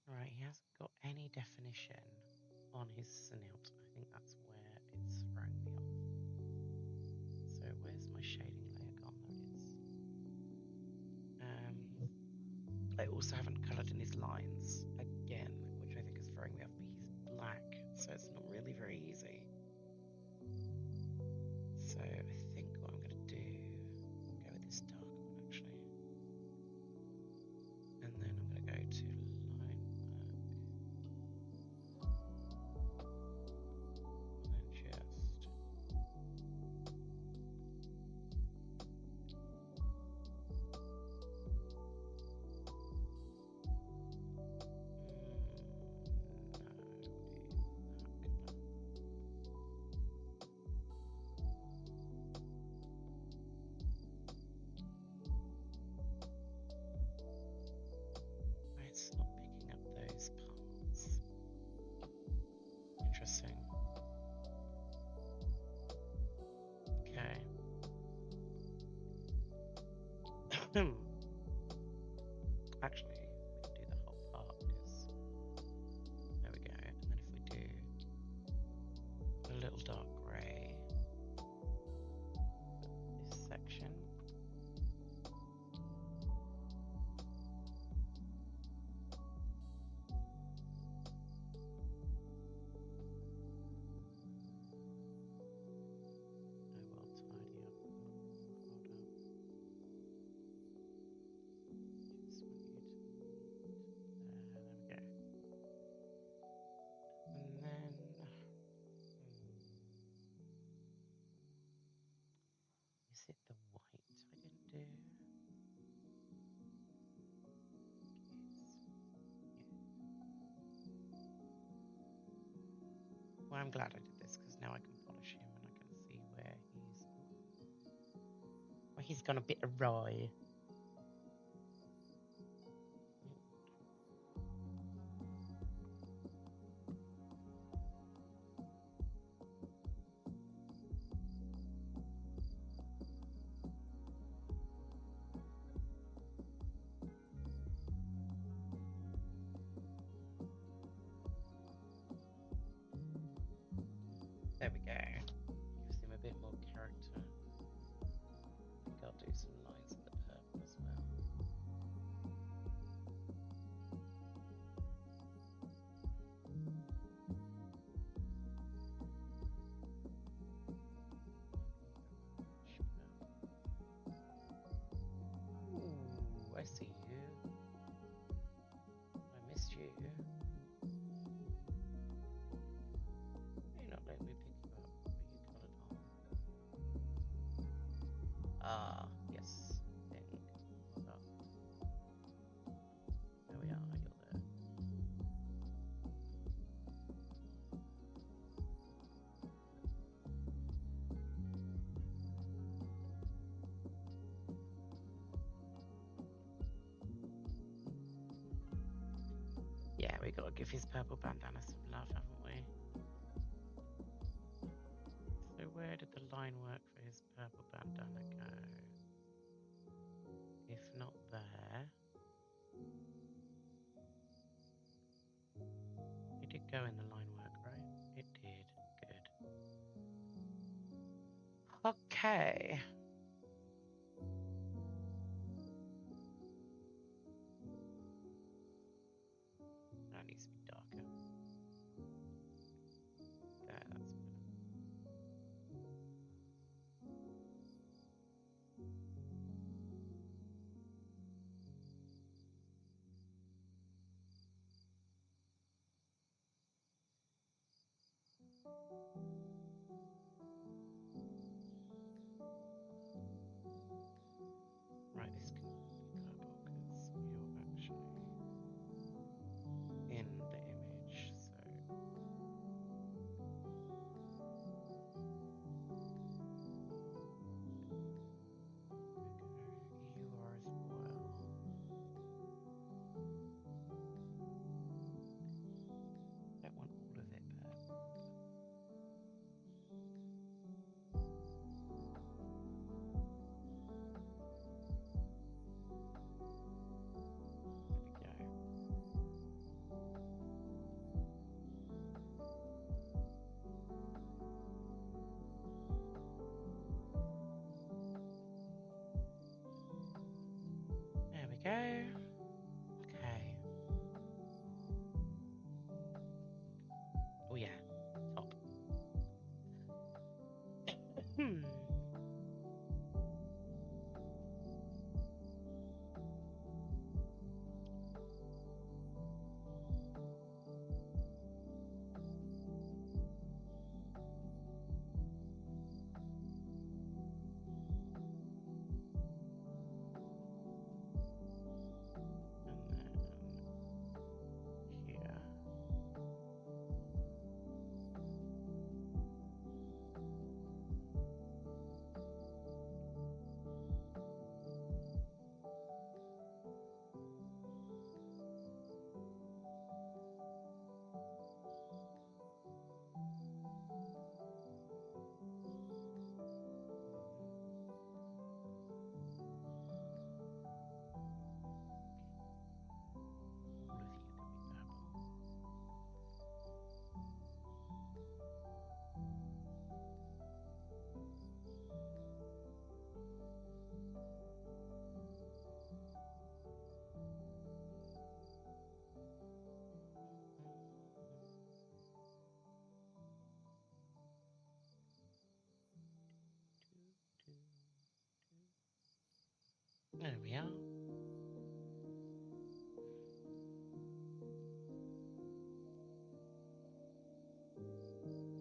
Right, he hasn't got any definition on his snout. I think that's where it's throwing me off. So where's my shading layer gone? There it is. I also haven't coloured in his lines again, which I think is throwing me off, but he's black, so it's not really very easy. So I think what I'm going to do, go with this dark one actually, and then I'm going to go to line work, and then just it's not picking up those parts. Interesting. Okay. Actually, we can do the whole part because there we go. And then if we do a little dark grey, this section. Is it the white I didn't do? Yes. Well, I'm glad I did this because now I can polish him and I can see where he's gone a bit awry. There we go. Gives him a bit more character. I think I'll do some lines in the purple as well. Ooh, I see you. I missed you. You're not letting me pick you up. Are you coloured on? Ah, yes. Thing. Well done. There we are, you're there. Yeah, we got to give his purple bandana some love, haven't we? So where did the line work for his purple bandana go? If not there. It did go in the line work, right? It did. Good. Okay. That needs to be darker. There, that's better. Hmm. And then here. All of you can be purple. There we are.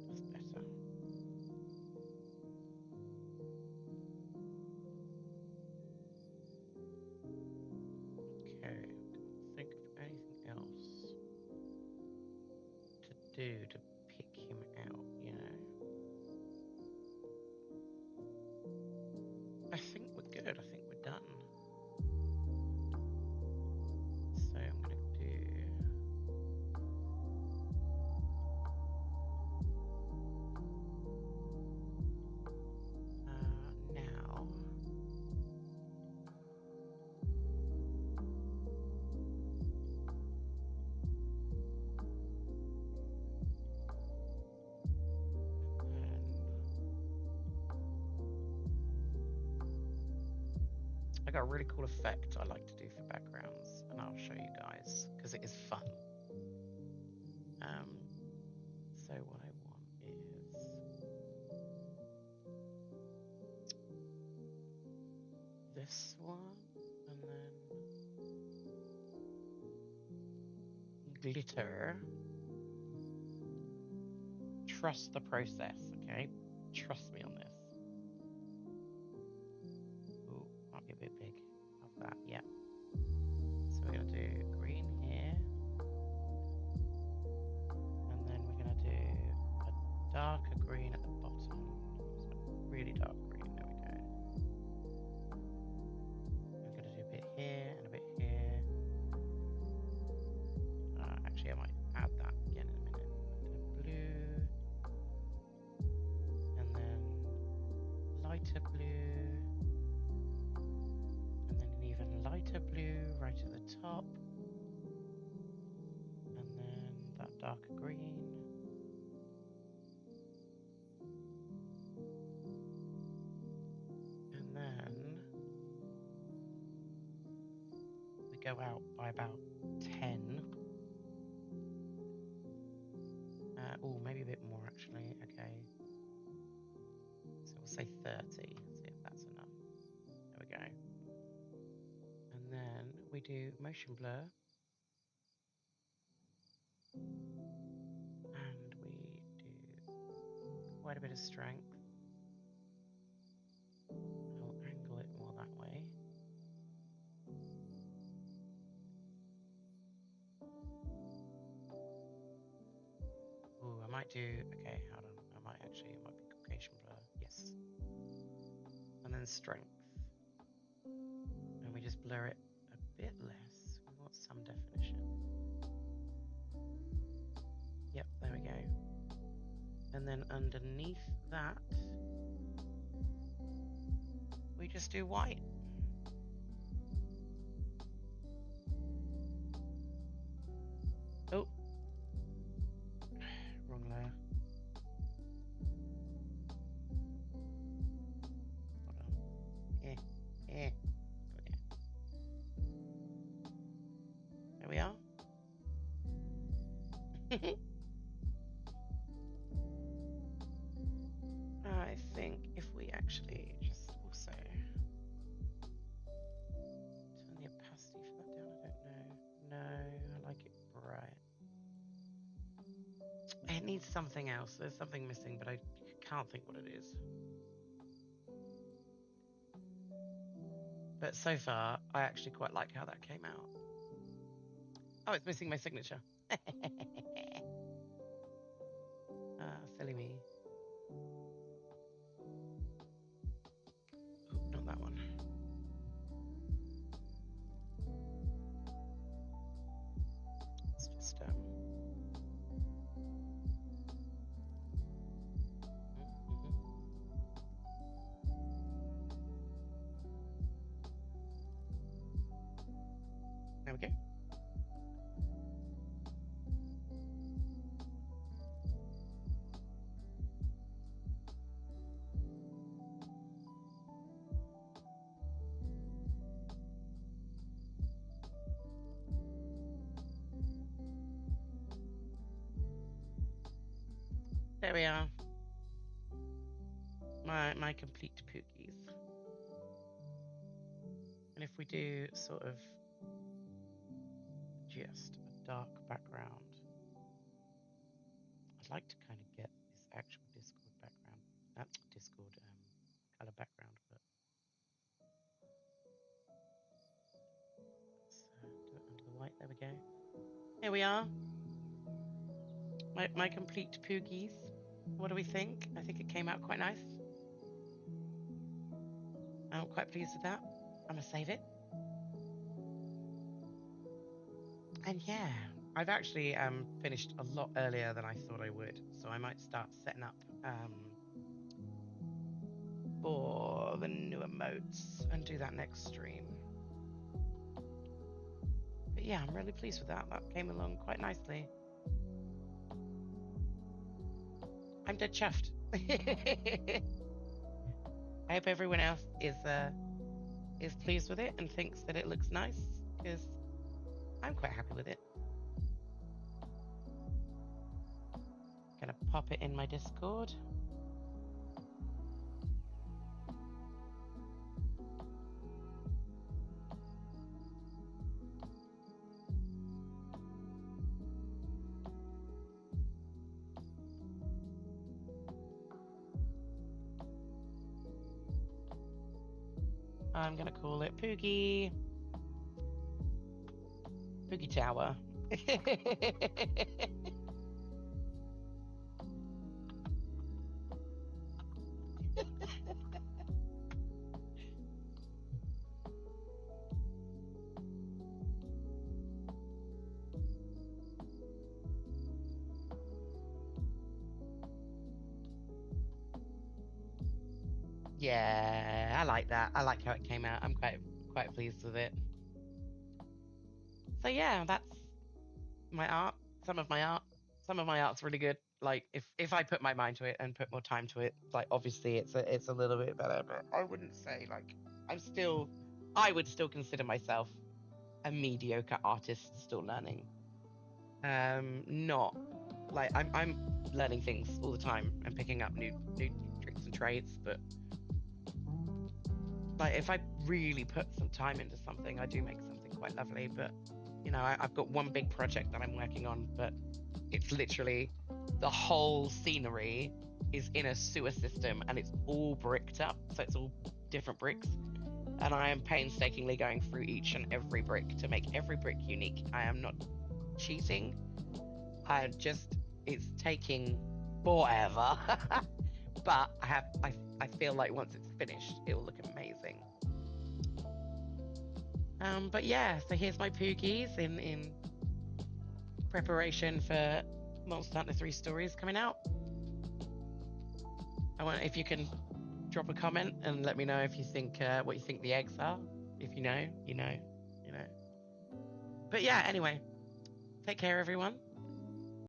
That's better. Okay, think of anything else to do to pick him out, you know? I think we're good. I think we're done. So I'm going to do... now... I got a really cool effect I like to do for backgrounds, and I'll show you guys because it is fun. So what I want is this one, and then glitter. Trust the process, okay? Trust me on this. Ooh, might be a bit big. How's that? Yeah. So we're gonna do green here, and then we're gonna do a darker green at the bottom. So really dark green. There we go. I'm gonna do a bit here and a bit here. Actually, I might add that again in a minute. Do blue, and then lighter blue, and then an even lighter blue right at the top, and then that darker green. And then we go out by about 10. Oh, maybe a bit more actually. Okay. So we'll say 30. See if that's enough. There we go. And then we do motion blur. And we do quite a bit of strength. I'll angle it more that way. Oh, I might do, okay, hold on. It might be Caucasian blur. Yes. And then strength. And we just blur it a bit less. We want some definition. Yep, there we go. And then underneath that, we just do white. Oh, wrong layer. Hold on. There we are. I think if actually just also turn the opacity for that down? I don't know. No, I like it bright. It needs something else. There's something missing, but I can't think what it is. But so far, I actually quite like how that came out. Oh, it's missing my signature. Silly me. Ooh, not that one. It's just There we go. There we are. My complete poogies. And if we do sort of just a dark background, I'd like to kind of get this actual Discord background, Discord color background, but let's do it under the white. There we go. Here we are. My complete poogies. What do we think? I think it came out quite nice. I'm quite pleased with that. I'm gonna save it. And yeah, I've actually finished a lot earlier than I thought I would, so I might start setting up for the new emotes and do that next stream. But yeah, I'm really pleased with that. That came along quite nicely. I'm dead chuffed. I hope everyone else is pleased with it and thinks that it looks nice, because I'm quite happy with it. Gonna pop it in my Discord. I'm gonna call it Poogie Tower. Yeah, I like that. I like how it came out. I'm quite pleased with it. So yeah, that's my art. Some of my art's really good. Like if I put my mind to it and put more time to it, like obviously it's a little bit better, but I wouldn't say like I would still consider myself a mediocre artist still learning. Not like I'm learning things all the time and picking up new tricks and trades, but like if I really put some time into something, I do make something quite lovely. But you know, I've got one big project that I'm working on, but it's literally the whole scenery is in a sewer system and it's all bricked up, so it's all different bricks, and I am painstakingly going through each and every brick to make every brick unique. I am not cheating. It's taking forever. But I feel like once it's finished, it will look amazing. But yeah, so here's my poogies in preparation for Monster Hunter 3 Stories coming out. I wonder if you can drop a comment and let me know if you think what you think the eggs are. If you know, you know. But yeah, anyway, take care everyone.